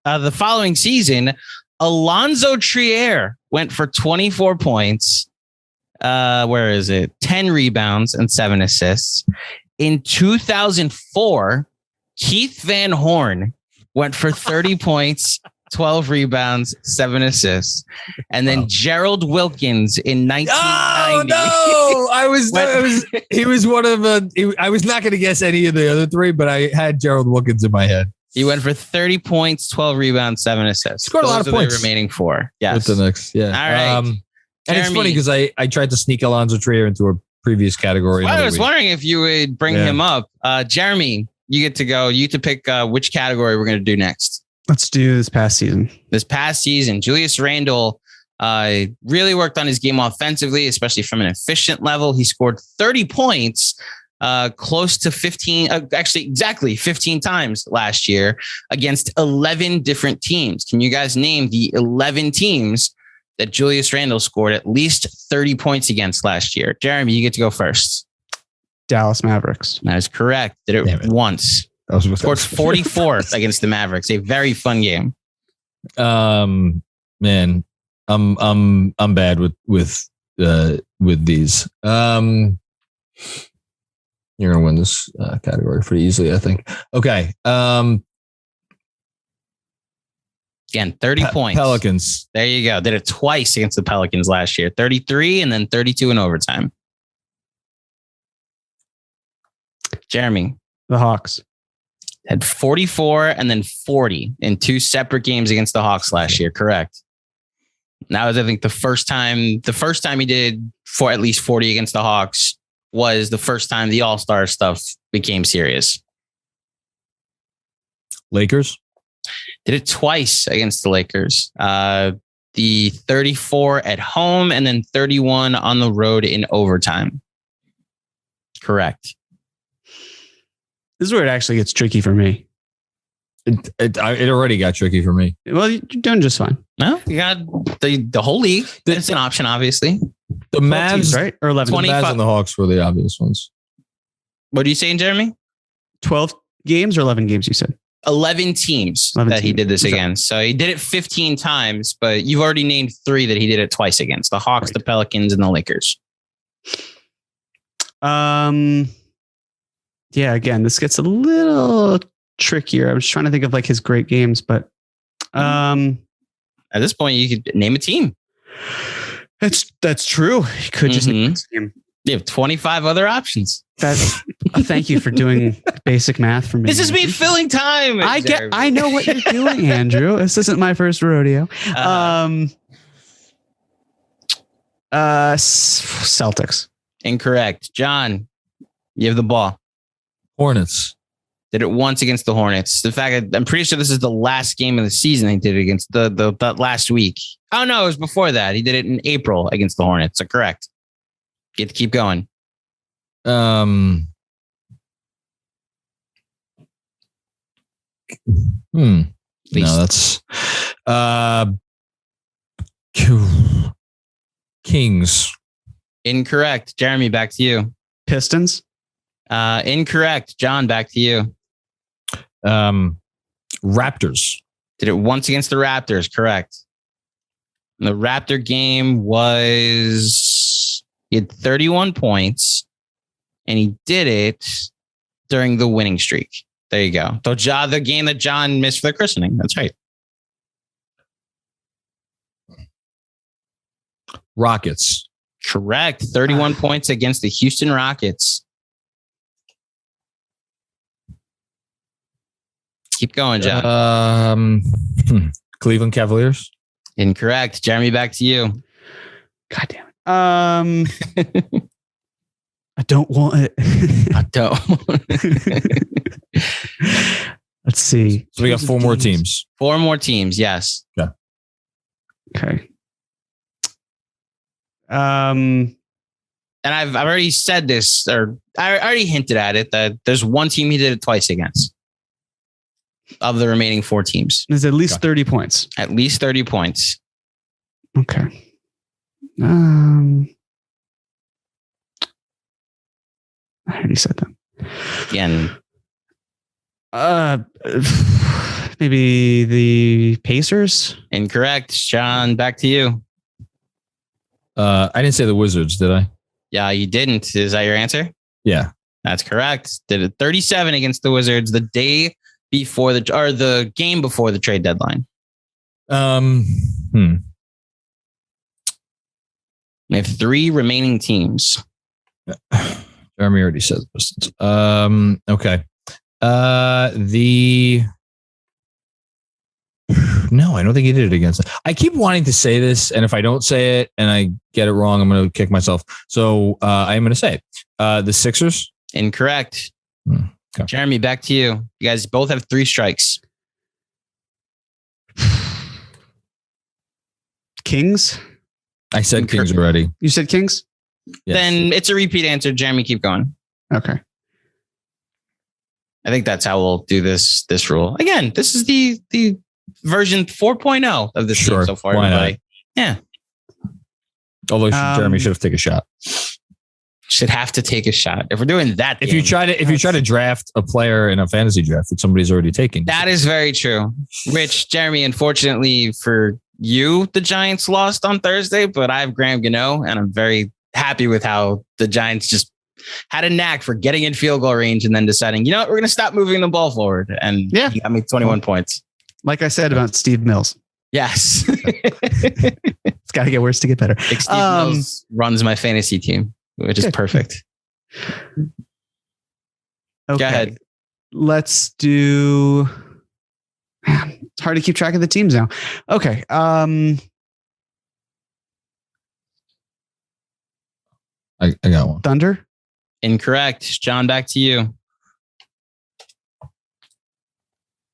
the following season, Alonzo Trier went for 24 points. 10 rebounds and 7 assists. In 2004, Keith Van Horn went for 30 points, 12 rebounds, 7 assists. And then Gerald Wilkins in 1990. Oh no! He was one of the. I was not going to guess any of the other 3, but I had Gerald Wilkins in my head. He went for 30 points, 12 rebounds, 7 assists. Scored a lot of Those are points. The remaining 4. Yes. With the Knicks, yeah. All right. And it's funny because I tried to sneak Alonzo Trier into a previous category. Well, I was wondering if you would bring him up. Jeremy, you get to go. You get to pick which category we're going to do next. Let's do this past season. This past season, Julius Randle really worked on his game offensively, especially from an efficient level. He scored 30 points, close to 15, actually exactly 15 times last year against 11 different teams. Can you guys name the 11 teams that Julius Randle scored at least 30 points against last year? Jeremy, you get to go first. Dallas Mavericks. That is correct. Did it once. Scored 44 against the Mavericks. A very fun game. Man, I'm bad with these. You're gonna win this category pretty easily, I think. Okay. Again, 30 points. Pelicans. There you go. Did it twice against the Pelicans last year. 33 and then 32 in overtime. Jeremy. The Hawks. Had 44 and then 40 in two separate games against the Hawks last year. Correct. That was, I think, the first time he did for at least 40 against the Hawks was the first time the All-Star stuff became serious. Lakers. Did it twice against the Lakers. The 34 at home and then 31 on the road in overtime. Correct. This is where it actually gets tricky for me. It already got tricky for me. Well, you're doing just fine. No, you got the whole league. It's an option, obviously. The Mavs, teams, right? Or 11. 25. The Mavs and the Hawks were the obvious ones. What are you saying, Jeremy? 12 games or 11 games, you said? 11 teams 11 that he teams. did this against. So he did it 15 times, but you've already named 3 that he did it twice against. The Hawks, Right. the Pelicans, and the Lakers. Yeah, again, this gets a little trickier. I'm just trying to think of like his great games, but At this point, you could name a team. that's true. You could just name a team. You have 25 other options. Thank you for doing basic math for me. This is me filling time. I know what you're doing, Andrew. This isn't my first rodeo. Celtics. Incorrect. John, you have the ball. Hornets. Did it once against the Hornets. The fact that I'm pretty sure this is the last game of the season he did it against the last week. Oh no, it was before that. He did it in April against the Hornets. So correct. Get to keep going. No, that's Kings. Incorrect. Jeremy, back to you. Pistons. Incorrect. John, back to you. Raptors. Did it once against the Raptors. Correct. And the Raptor game was, he had 31 points and he did it during the winning streak. There you go. So the game that John missed for the christening. That's right. Rockets. Correct. 31 points against the Houston Rockets. Keep going, John. Cleveland Cavaliers. Incorrect. Jeremy, back to you. God damn it. I don't want it. I don't. Let's see. So we got 4 more teams. 4 more teams. Yes. Yeah. Okay. And I've already said this, or I already hinted at it, that there's one team he did it twice against of the remaining 4 teams. There's at least 30 points. At least 30 points. Okay. I already said that. Again. Maybe the Pacers? Incorrect. John, back to you. I didn't say the Wizards, did I? Yeah, you didn't. Is that your answer? Yeah. That's correct. Did it 37 against the Wizards the day before the game before the trade deadline. We have 3 remaining teams. Jeremy already said the Pistons. Okay. No, I don't think he did it against them. I keep wanting to say this, and if I don't say it and I get it wrong, I'm going to kick myself. So I'm going to say it. The Sixers? Incorrect. Okay. Jeremy, back to you. You guys both have 3 strikes. Kings? I said Kings already. You said Kings? Yes. Then it's a repeat answer. Jeremy, keep going. Okay. I think that's how we'll do this rule. Again, this is the version 4.0 of this team so far. Why not? Yeah. Although Jeremy should have taken a shot. Should have to take a shot. If we're doing that, if you try to draft a player in a fantasy draft that somebody's already taken. That is very true. Rich, Jeremy, unfortunately for you, the Giants lost on Thursday, but I have Graham Gano, and I'm very happy with how the Giants just had a knack for getting in field goal range and then deciding, you know what, we're going to stop moving the ball forward. And he got me 21 points. Like I said about Steve Mills. Yes. It's got to get worse to get better. Like Steve Mills runs my fantasy team, which is perfect. Okay. Go ahead. Let's do... Man, it's hard to keep track of the teams now. Okay. I got one. Thunder? Incorrect. John, back to you.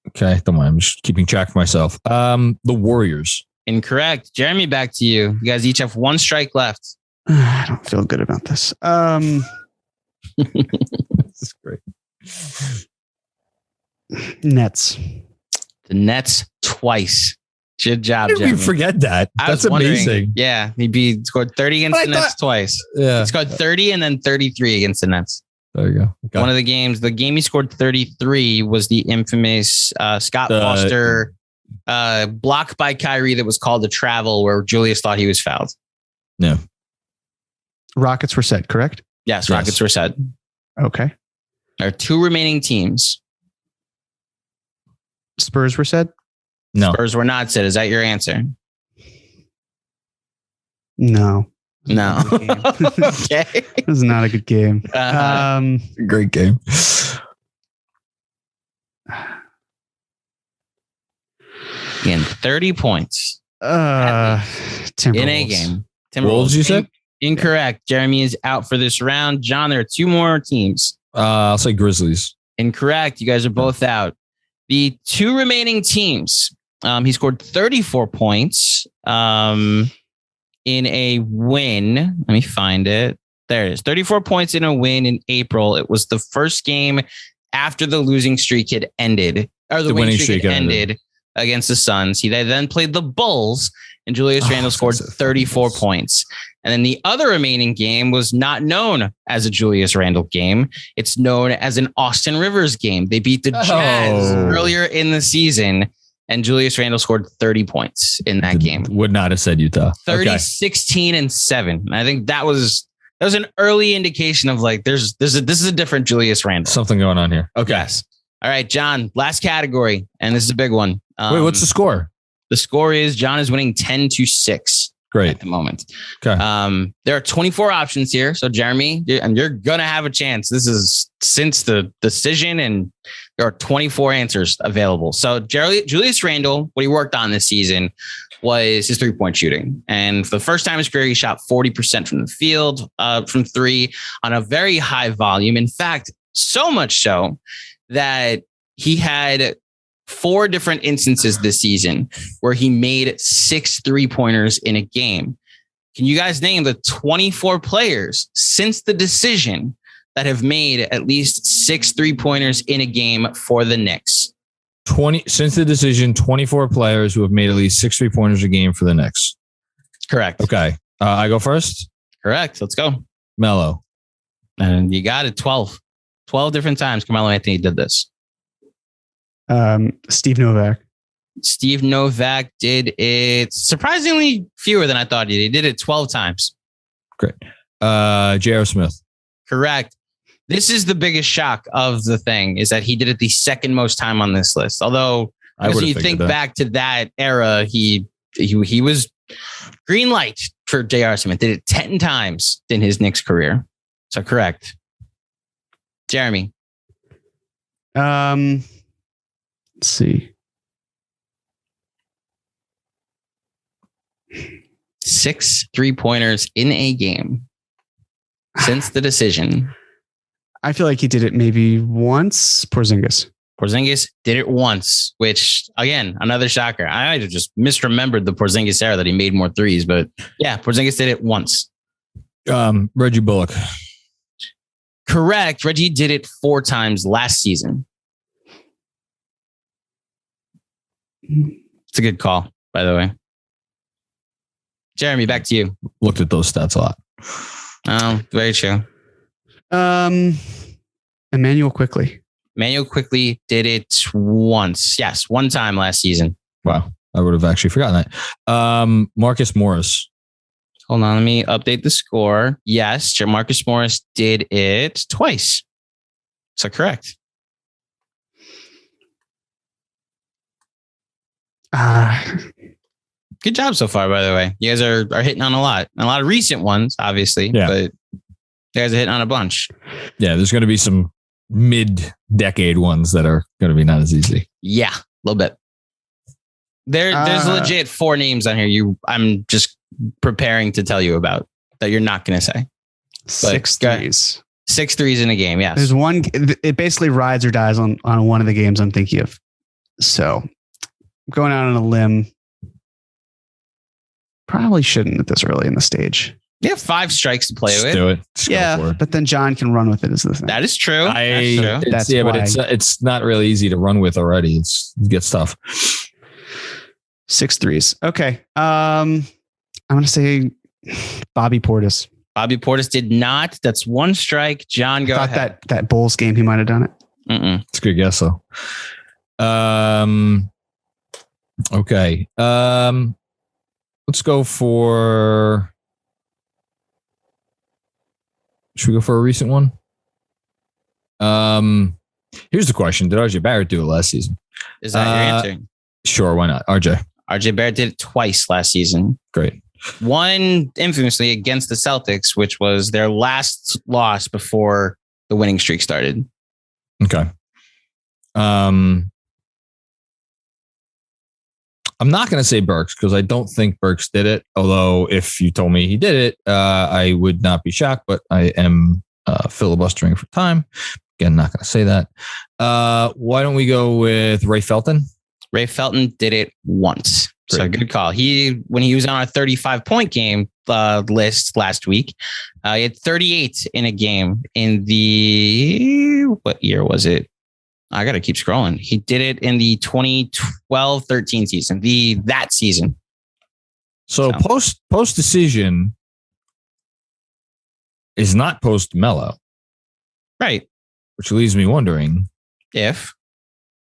Okay, don't mind. I'm just keeping track of myself. The Warriors. Incorrect. Jeremy, back to you. You guys each have 1 strike left. I don't feel good about this. This is great. Nets. The Nets twice. Good job, How did Jeremy. we forget that? That's wondering, amazing. Yeah, he scored 30 against the Nets twice. Yeah. He scored 30 and then 33 against the Nets. There you go. One of the games, the game he scored 33 was the infamous Scott Foster block by Kyrie that was called a travel where Julius thought he was fouled. No. Rockets were set, correct? Yes, Rockets were set. Okay. There are 2 remaining teams. Spurs were set? No. Spurs were not set. Is that your answer? No. No. Okay. It was not a good game. Great game. Again, 30 points in a game. Wolves, you said? Incorrect. Jeremy is out for this round. John, there are 2 more teams. I'll say Grizzlies. Incorrect. You guys are both out. The 2 remaining teams. He scored 34 points in a win. Let me find it. There it is. 34 points in a win in April. It was the first game after the losing streak had ended, or the winning streak had ended against the Suns. He then played the Bulls, and Julius Randle scored 34 points. And then the other remaining game was not known as a Julius Randle game. It's known as an Austin Rivers game. They beat the Jazz earlier in the season, and Julius Randle scored 30 points in that game. Would not have said Utah. 30, 16, and 7. And I think that was an early indication of like, this is a different Julius Randle. Something going on here. Okay. Yes. All right, John, last category. And this is a big one. Wait, what's the score? The score is John is winning 10-6. Great. At the moment. Okay. There are 24 options here. So Jeremy, and you're going to have a chance. This is since the decision, and there are 24 answers available. So Julius Randle, what he worked on this season was his 3-point shooting. And for the first time in his career, he shot 40% from the field, from 3 on a very high volume. In fact, so much so that he had 4 different instances this season where he made 6 3-pointers in a game. Can you guys name the 24 players since the decision that have made at least 6 3-pointers in a game for the Knicks? Since the decision, 24 players who have made at least 6 3-pointers a game for the Knicks. Correct. Okay. I go first? Correct. Let's go. Melo. And you got it. 12 different times Carmelo Anthony did this. Steve Novak. Steve Novak did it surprisingly fewer than I thought he did. He did it 12 times. Great. J.R. Smith. Correct. This is the biggest shock of the thing, is that he did it the second most time on this list. Although, when you think back to that era, he was green light for J.R. Smith. Did it 10 times in his Knicks career. So correct. Jeremy. Let's see. 6 3-pointers in a game since the decision. I feel like he did it maybe once. Porzingis did it once, which again, another shocker. I might have just misremembered the Porzingis era that he made more threes, but yeah, Porzingis did it once. Reggie Bullock. Correct. Reggie did it 4 times last season. It's a good call, by the way. Jeremy, back to you. Looked at those stats a lot. Oh, very true. Emmanuel Quickly did it once. Yes, 1 time last season. Wow. I would have actually forgotten that. Marcus Morris. Hold on. Let me update the score. Yes, Marcus Morris did it twice. So correct. Good job so far, by the way. You guys are hitting on a lot of recent ones, obviously, but you guys are hitting on a bunch. Yeah, there's going to be some mid-decade ones that are going to be not as easy. Yeah, a little bit. There's legit 4 names on here. I'm just preparing to tell you about that you're not going to say. 6 threes. 6 threes in a game. Yes. There's one. It basically rides or dies on one of the games I'm thinking of. So I'm going out on a limb. Probably shouldn't at this early in the stage. You have 5 strikes to play with. Do it. Just go for it. But then John can run with it. Is the thing. That is true. That's but it's not really easy to run with already. It gets tough. 6 threes. Okay. I'm going to say Bobby Portis. Bobby Portis did not. That's 1 strike. John, go ahead. That Bulls game, he might have done it. It's a good guess, though. Okay. Let's go for... Should we go for a recent one? Here's the question. Did RJ Barrett do it last season? Is that your answer? Sure, why not? RJ Barrett did it twice last season. Great. One infamously against the Celtics, which was their last loss before the winning streak started. Okay. I'm not going to say Burks because I don't think Burks did it. Although if you told me he did it, I would not be shocked, but I am filibustering for time. Again, not going to say that. Why don't we go with Ray Felton? Ray Felton did it once. Great. So good call. When he was on our 35-point game list last week, he had 38 in a game in what year was it? I got to keep scrolling. He did it in the 2012-13 season, that season. So post decision is not post Melo. Right. Which leaves me wondering if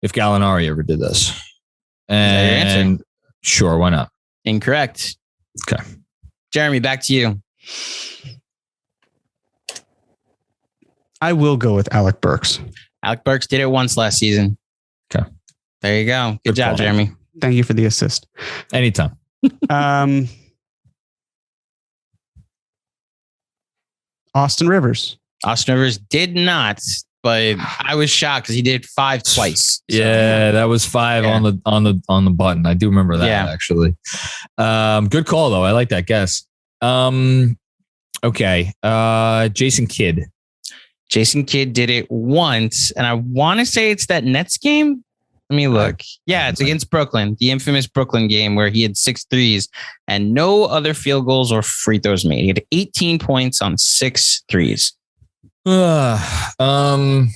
Gallinari ever did this. And sure, why not? Incorrect. Okay. Jeremy, back to you. I will go with Alec Burks. Alec Burks did it once last season. Okay. There you go. Good job, Jeremy. Thank you for the assist. Anytime. Austin Rivers. Austin Rivers did not, but I was shocked because he did 5 twice. So, yeah, that was 5 on the button. I do remember that actually. Good call though. I like that guess. Okay. Jason Kidd. Jason Kidd did it once, and I want to say it's that Nets game. Let me look. Yeah, it's against Brooklyn, the infamous Brooklyn game where he had 6 threes and no other field goals or free throws made. He had 18 points on 6 threes. Shump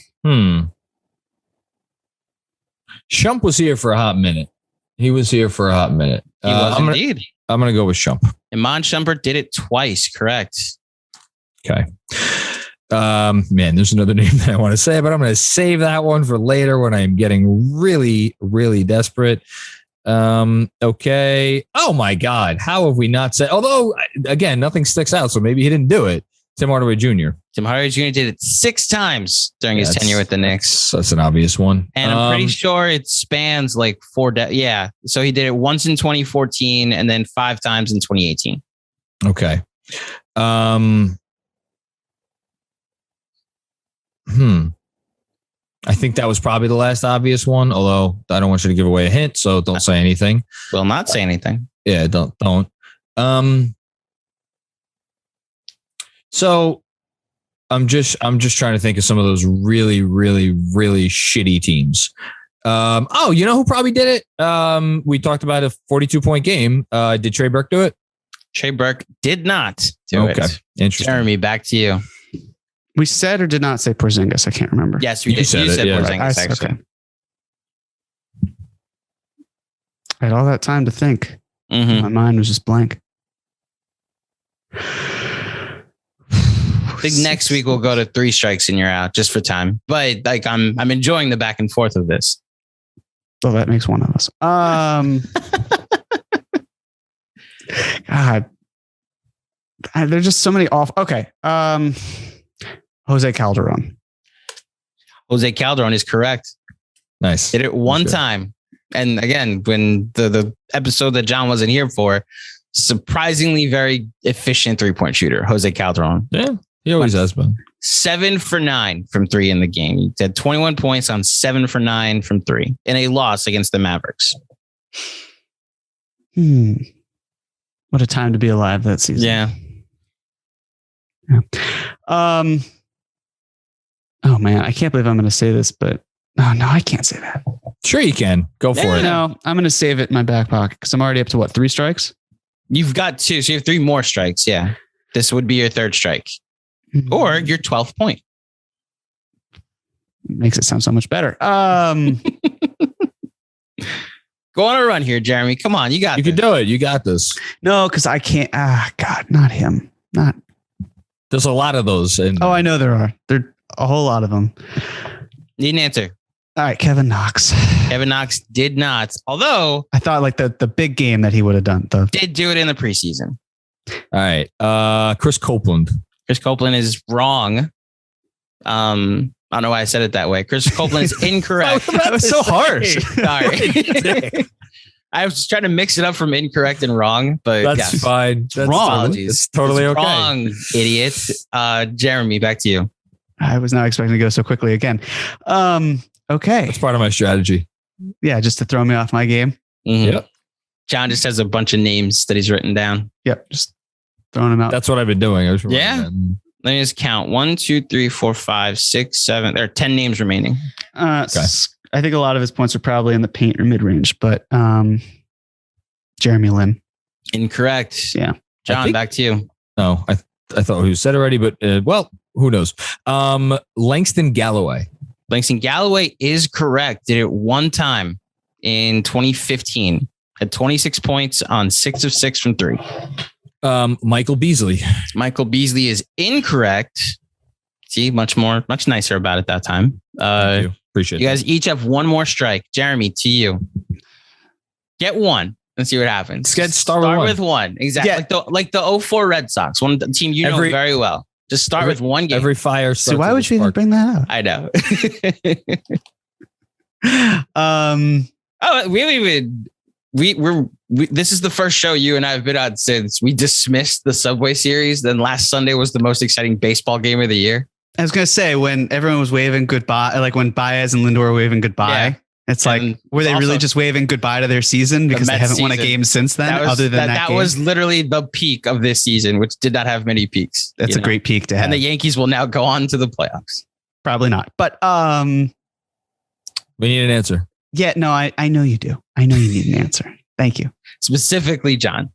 was here for a hot minute. He was here for a hot minute. He was indeed. I'm going to go with Shump. Iman Shumpert did it twice. Correct. Okay. Man, there's another name that I want to say, but I'm going to save that one for later when I'm getting really, really desperate. Okay. Oh my God. How have we not said, although again, nothing sticks out. So maybe he didn't do it. Tim Hardaway Jr. Tim Hardaway Jr. did it 6 times during his tenure with the Knicks. That's an obvious one. And I'm pretty sure it spans like 4 yeah. So he did it once in 2014 and then 5 times in 2018. Okay. I think that was probably the last obvious one, although I don't want you to give away a hint, so don't say anything. Will not say anything. Yeah, don't. So I'm just trying to think of some of those really, really, really shitty teams. You know who probably did it? We talked about a 42-point game. Did Trey Burke do it? Trey Burke did not do it. Interesting. Jeremy, back to you. We said or did not say Porzingis? I can't remember. Yes, we did. You said Porzingis, actually. Okay. I had all that time to think. Mm-hmm. My mind was just blank. I think next week we'll go to 3 strikes and you're out just for time. But like I'm enjoying the back and forth of this. Well, that makes one of us. God, there's just so many off. Okay. Jose Calderon. Jose Calderon is correct. Nice. Did it one time. And again, when the episode that John wasn't here for, surprisingly very efficient 3-point shooter, Jose Calderon. Yeah, he always has been. 7 for 9 from 3 in the game. He had 21 points on 7 for 9 from 3 in a loss against the Mavericks. What a time to be alive that season. Yeah. Oh man, I can't believe I'm going to say this, but no, I can't say that. Sure you can. Go for it. No, I'm going to save it in my back pocket because I'm already up to what, 3 strikes? You've got 2, so you have 3 more strikes. Yeah. This would be your 3rd strike or your 12th point. Makes it sound so much better. Go on a run here, Jeremy. Come on. You can do it. You got this. No, because I can't. God, not him. There's a lot of those. I know there are. There are a whole lot of them. Need an answer. All right, Kevin Knox. Kevin Knox did not. Although I thought like the big game that he would have done. Did do it in the preseason. All right. Chris Copeland. Chris Copeland is wrong. I don't know why I said it that way. Chris Copeland is incorrect. That was so harsh. Sorry. I was trying to mix it up from incorrect and wrong, but that's fine. That's wrong. It's totally okay. Wrong, idiot. Jeremy, back to you. I was not expecting to go so quickly again. Okay. That's part of my strategy. Yeah, just to throw me off my game. Mm-hmm. Yep. John just has a bunch of names that he's written down. Yep, just throwing them out. That's what I've been doing. Yeah. Let me just count. 1, 2, 3, 4, 5, 6, 7. There are 10 names remaining. Okay. I think a lot of his points are probably in the paint or mid range, but Jeremy Lin. Incorrect. Yeah. John, back to you. No, I thought who said already, but who knows? Langston Galloway. Langston Galloway is correct. Did it one time in 2015. Had 26 points on 6 of 6 from 3. Michael Beasley. Michael Beasley is incorrect. See, much nicer about it that time. Thank you. Appreciate it. You guys each have one more strike. Jeremy, to you. Get one and see what happens. Start with one. Exactly. Yeah. Like the 04 Red Sox, one team you know very well. Just start with one game. Every fire. So why would you even bring that up? I know. This is the first show you and I have been on since we dismissed the Subway Series. Then last Sunday was the most exciting baseball game of the year. I was going to say, when everyone was waving goodbye, like when Baez and Lindor were waving goodbye, it's like, were they really just waving goodbye to their season because they haven't won a game since then? That was literally the peak of this season, which did not have many peaks. That's a great peak to have. And the Yankees will now go on to the playoffs. Probably not. But we need an answer. Yeah, no, I know you do. I know you need an answer. Thank you. Specifically, John.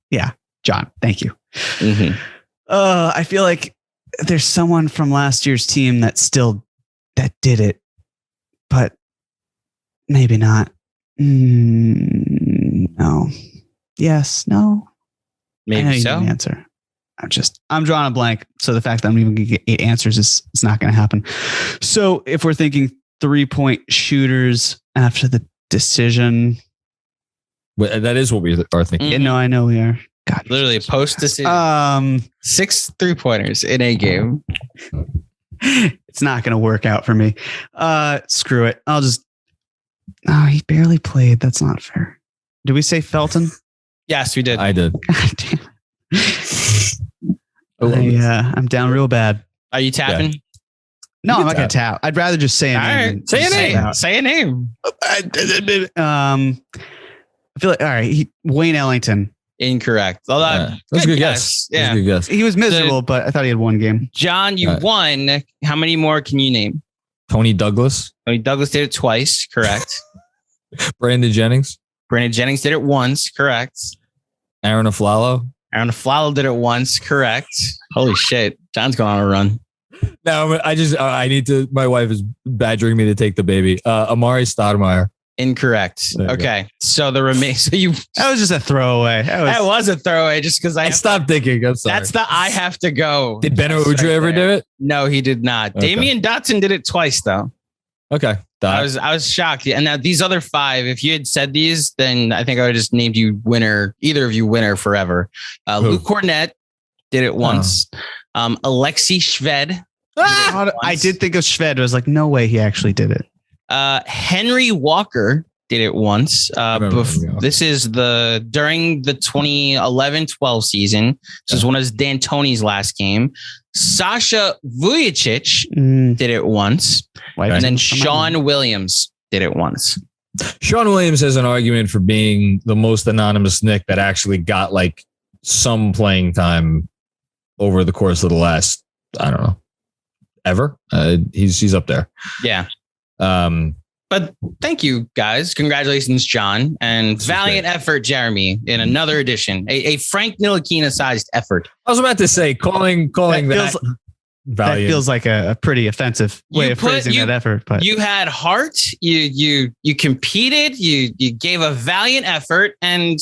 Yeah, John. Thank you. Mm-hmm. I feel like there's someone from last year's team that did it, but maybe not. No. Yes. No. Maybe so. An answer. I'm drawing a blank. So the fact that I'm even going to get 8 answers is not going to happen. So if we're thinking 3-point shooters after the decision. Well, that is what we are thinking. Mm-hmm. Yeah, no, I know we are. God, literally post decision. 6 3-pointers in a game. It's not going to work out for me. Screw it. He barely played. That's not fair. Did we say Felton? Yes, we did. I did. God damn. I'm down real bad. Are you tapping? Yeah. No, I'm not going to tap. I'd rather just say a name. Right. Say a name. Say a name. I feel like, all right. Wayne Ellington. Incorrect. Although, that's a good guess. Yeah. That's a good guess. He was miserable, but I thought he had one game. John, you won. How many more can you name? Tony Douglas. Tony Douglas did it twice. Correct. Brandon Jennings. Brandon Jennings did it once. Correct. Aaron Aflalo. Aaron Aflalo did it once. Correct. Holy shit. John's going on a run. No, I need to, my wife is badgering me to take the baby. Amari Stoudemire. Incorrect. Okay. So the that was just a throwaway. That was a throwaway just because I stopped thinking. I'm sorry. That's the I have to go. Did Beno Udrih ever do it? No, he did not. Okay. Damian Dotson did it twice though. Okay. I was shocked. And now these other 5, if you had said these, then I think I would have just named you winner, either of you winner forever. Luke Cornett did it once. Alexei Shved. I did think of Shved. I was like, no way he actually did it. Henry Walker did it once. This is during the 2011-12 season. This was D'Antoni's last game. Sasha Vujacic did it once. And then Sean Williams did it once. Sean Williams has an argument for being the most anonymous Knick that actually got like some playing time over the course of the last, I don't know, ever. He's up there. Yeah. But thank you guys. Congratulations, John, and valiant effort, Jeremy, in another edition, a Frank Ntilikina sized effort. I was about to say calling that feels like a pretty offensive way of phrasing that effort. But you had heart. You competed. You gave a valiant effort, and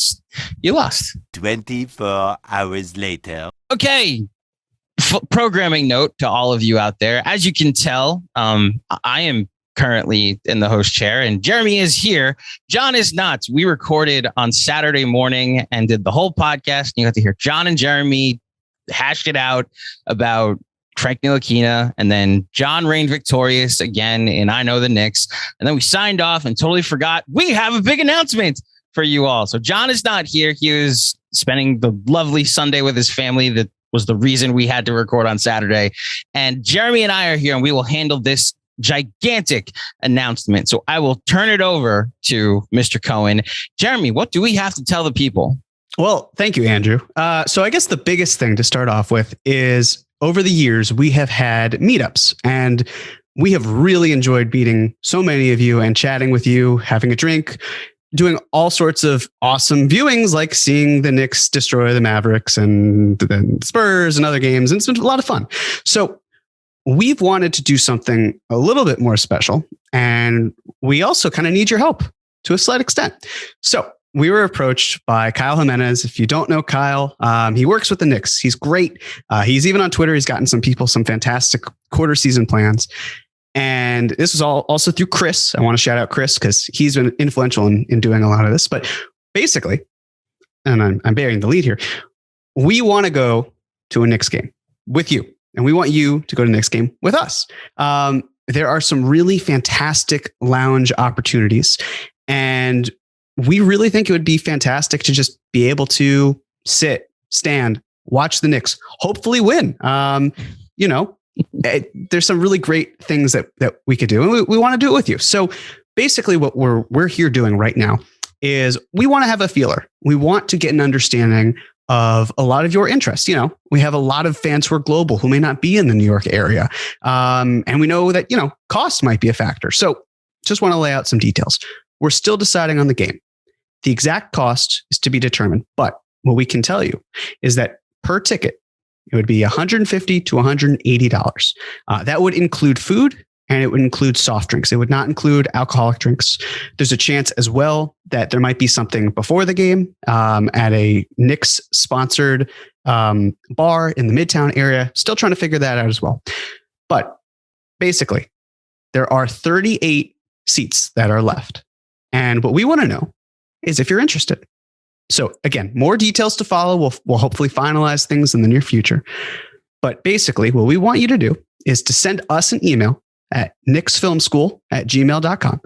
you lost. 24 hours later. Okay. Programming note to all of you out there. As you can tell, I am currently in the host chair and Jeremy is here. John is not. We recorded on Saturday morning and did the whole podcast. You got to hear John and Jeremy hashed it out about Frank Ntilikina, and then John reigned victorious again in I Know The Knicks. And then we signed off and totally forgot we have a big announcement for you all. So John is not here. He was spending the lovely Sunday with his family. That was the reason we had to record on Saturday. And Jeremy and I are here and we will handle this gigantic announcement. So I will turn it over to Mr. Cohen. Jeremy, what do we have to tell the people? Well, thank you, Andrew. So I guess the biggest thing to start off with is over the years, we have had meetups and we have really enjoyed meeting so many of you and chatting with you, having a drink, doing all sorts of awesome viewings, like seeing the Knicks destroy the Mavericks and the Spurs and other games. And it's been a lot of fun. So we've wanted to do something a little bit more special. And we also kind of need your help to a slight extent. So we were approached by Kyle Jimenez. If you don't know Kyle, he works with the Knicks. He's great. He's even on Twitter. He's gotten some people some fantastic quarter season plans. And this was all also through Chris. I want to shout out Chris because he's been influential in doing a lot of this. But basically, and I'm bearing the lead here, we want to go to a Knicks game with you. And we want you to go to the Knicks game with us. There are some really fantastic lounge opportunities. And we really think it would be fantastic to just be able to sit, stand, watch the Knicks, hopefully win. There's some really great things that we could do, and we want to do it with you. So basically what we're here doing right now is we want to have a feeler. We want to get an understanding of a lot of your interests. You know, we have a lot of fans who are global who may not be in the New York area. And we know that, cost might be a factor. So just want to lay out some details. We're still deciding on the game. The exact cost is to be determined. But what we can tell you is that per ticket, it would be $150 to $180. That would include food and it would include soft drinks. It would not include alcoholic drinks. There's a chance as well that there might be something before the game at a Knicks sponsored bar in the Midtown area. Still trying to figure that out as well. But basically, there are 38 seats that are left. And what we want to know is if you're interested. So again, more details to follow. We'll hopefully finalize things in the near future. But basically, what we want you to do is to send us an email at knicksfilmschool@gmail.com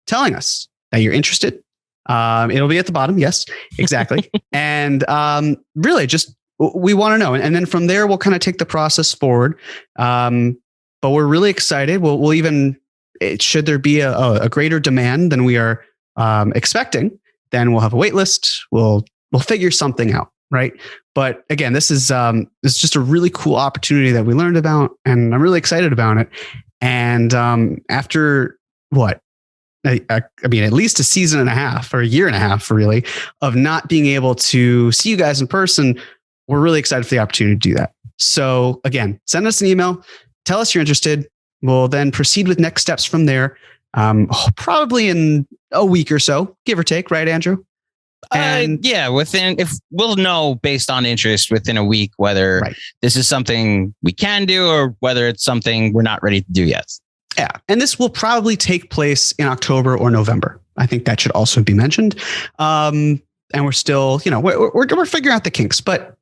telling us that you're interested. It'll be at the bottom. Yes, exactly. And really just, we want to know. And then from there, we'll kind of take the process forward. But we're really excited. We'll even, should there be a greater demand than we are expecting, then we'll have a wait list. We'll we'll figure something out. Right. But again, this is just a really cool opportunity that we learned about, and I'm really excited about it. And after what? I mean, at least a season and a half or a year and a half, really, of not being able to see you guys in person, we're really excited for the opportunity to do that. So again, send us an email, tell us you're interested. We'll then proceed with next steps from there, probably in a week or so, give or take. Right, Andrew? And if we'll know based on interest within a week whether this is something we can do or whether it's something we're not ready to do yet. Yeah, and this will probably take place in October or November. I think that should also be mentioned. And we're still, we're figuring out the kinks, but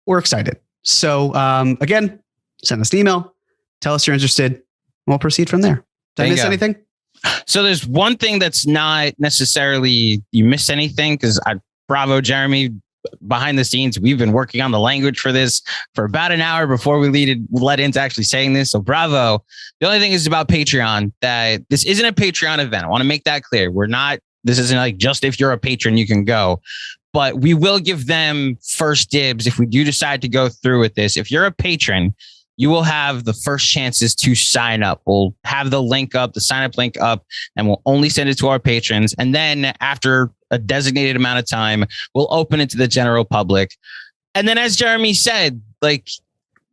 we're excited. So again, send us an email, tell us you're interested, and we'll proceed from there. Did I miss anything? So there's one thing that's not necessarily you missed anything, because bravo, Jeremy. Behind the scenes, we've been working on the language for this for about an hour before we led into actually saying this. So bravo. The only thing is about Patreon, that this isn't a Patreon event. I want to make that clear. This isn't like just if you're a patron, you can go, but we will give them first dibs if we do decide to go through with this. If you're a patron, you will have the first chances to sign up. We'll have the link up, the sign up link up, and we'll only send it to our patrons. And then after a designated amount of time, we'll open it to the general public. And then, as Jeremy said, we're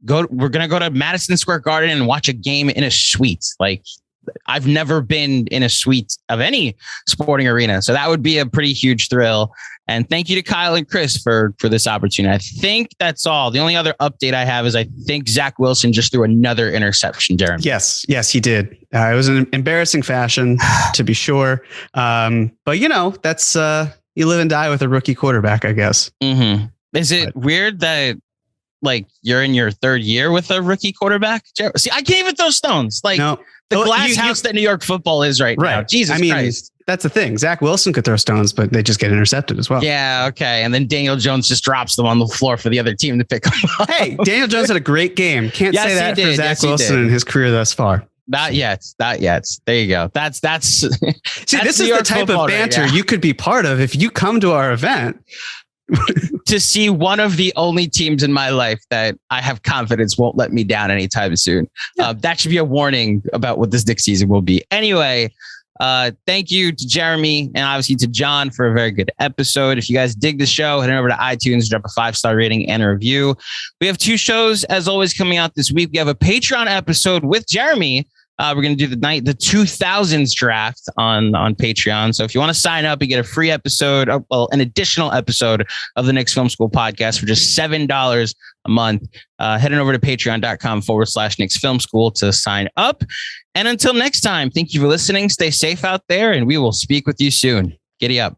going to go to Madison Square Garden and watch a game in a suite. Like, I've never been in a suite of any sporting arena. So that would be a pretty huge thrill. And thank you to Kyle and Chris for this opportunity. I think that's all. The only other update I have is I think Zach Wilson just threw another interception, Jeremy. Yes, he did. It was an embarrassing fashion, to be sure. But that's you live and die with a rookie quarterback, I guess. Mm-hmm. Is it weird that you're in your third year with a rookie quarterback? See, I can't even throw stones. The glass house that New York football is right now. Jesus Christ. That's the thing. Zach Wilson could throw stones, but they just get intercepted as well. Yeah, okay. And then Daniel Jones just drops them on the floor for the other team to pick them up. Hey, Daniel Jones had a great game. Can't say that for Zach Wilson in his career thus far. Not yet. There you go. That's See, this is the type of banter you could be part of if you come to our event. To see one of the only teams in my life that I have confidence won't let me down anytime soon. Yeah. That should be a warning about what this Knicks season will be. Anyway, thank you to Jeremy and obviously to John for a very good episode. If you guys dig the show, head on over to iTunes, drop a 5-star rating and a review. We have 2 shows, as always, coming out this week. We have a Patreon episode with Jeremy. We're going to do the 2000s draft on Patreon. So if you want to sign up, you get a free episode, an additional episode of the Knicks Film School podcast for just $7 a month. Head on over to patreon.com/Knicks Film School to sign up. And until next time, thank you for listening. Stay safe out there, and we will speak with you soon. Giddy up.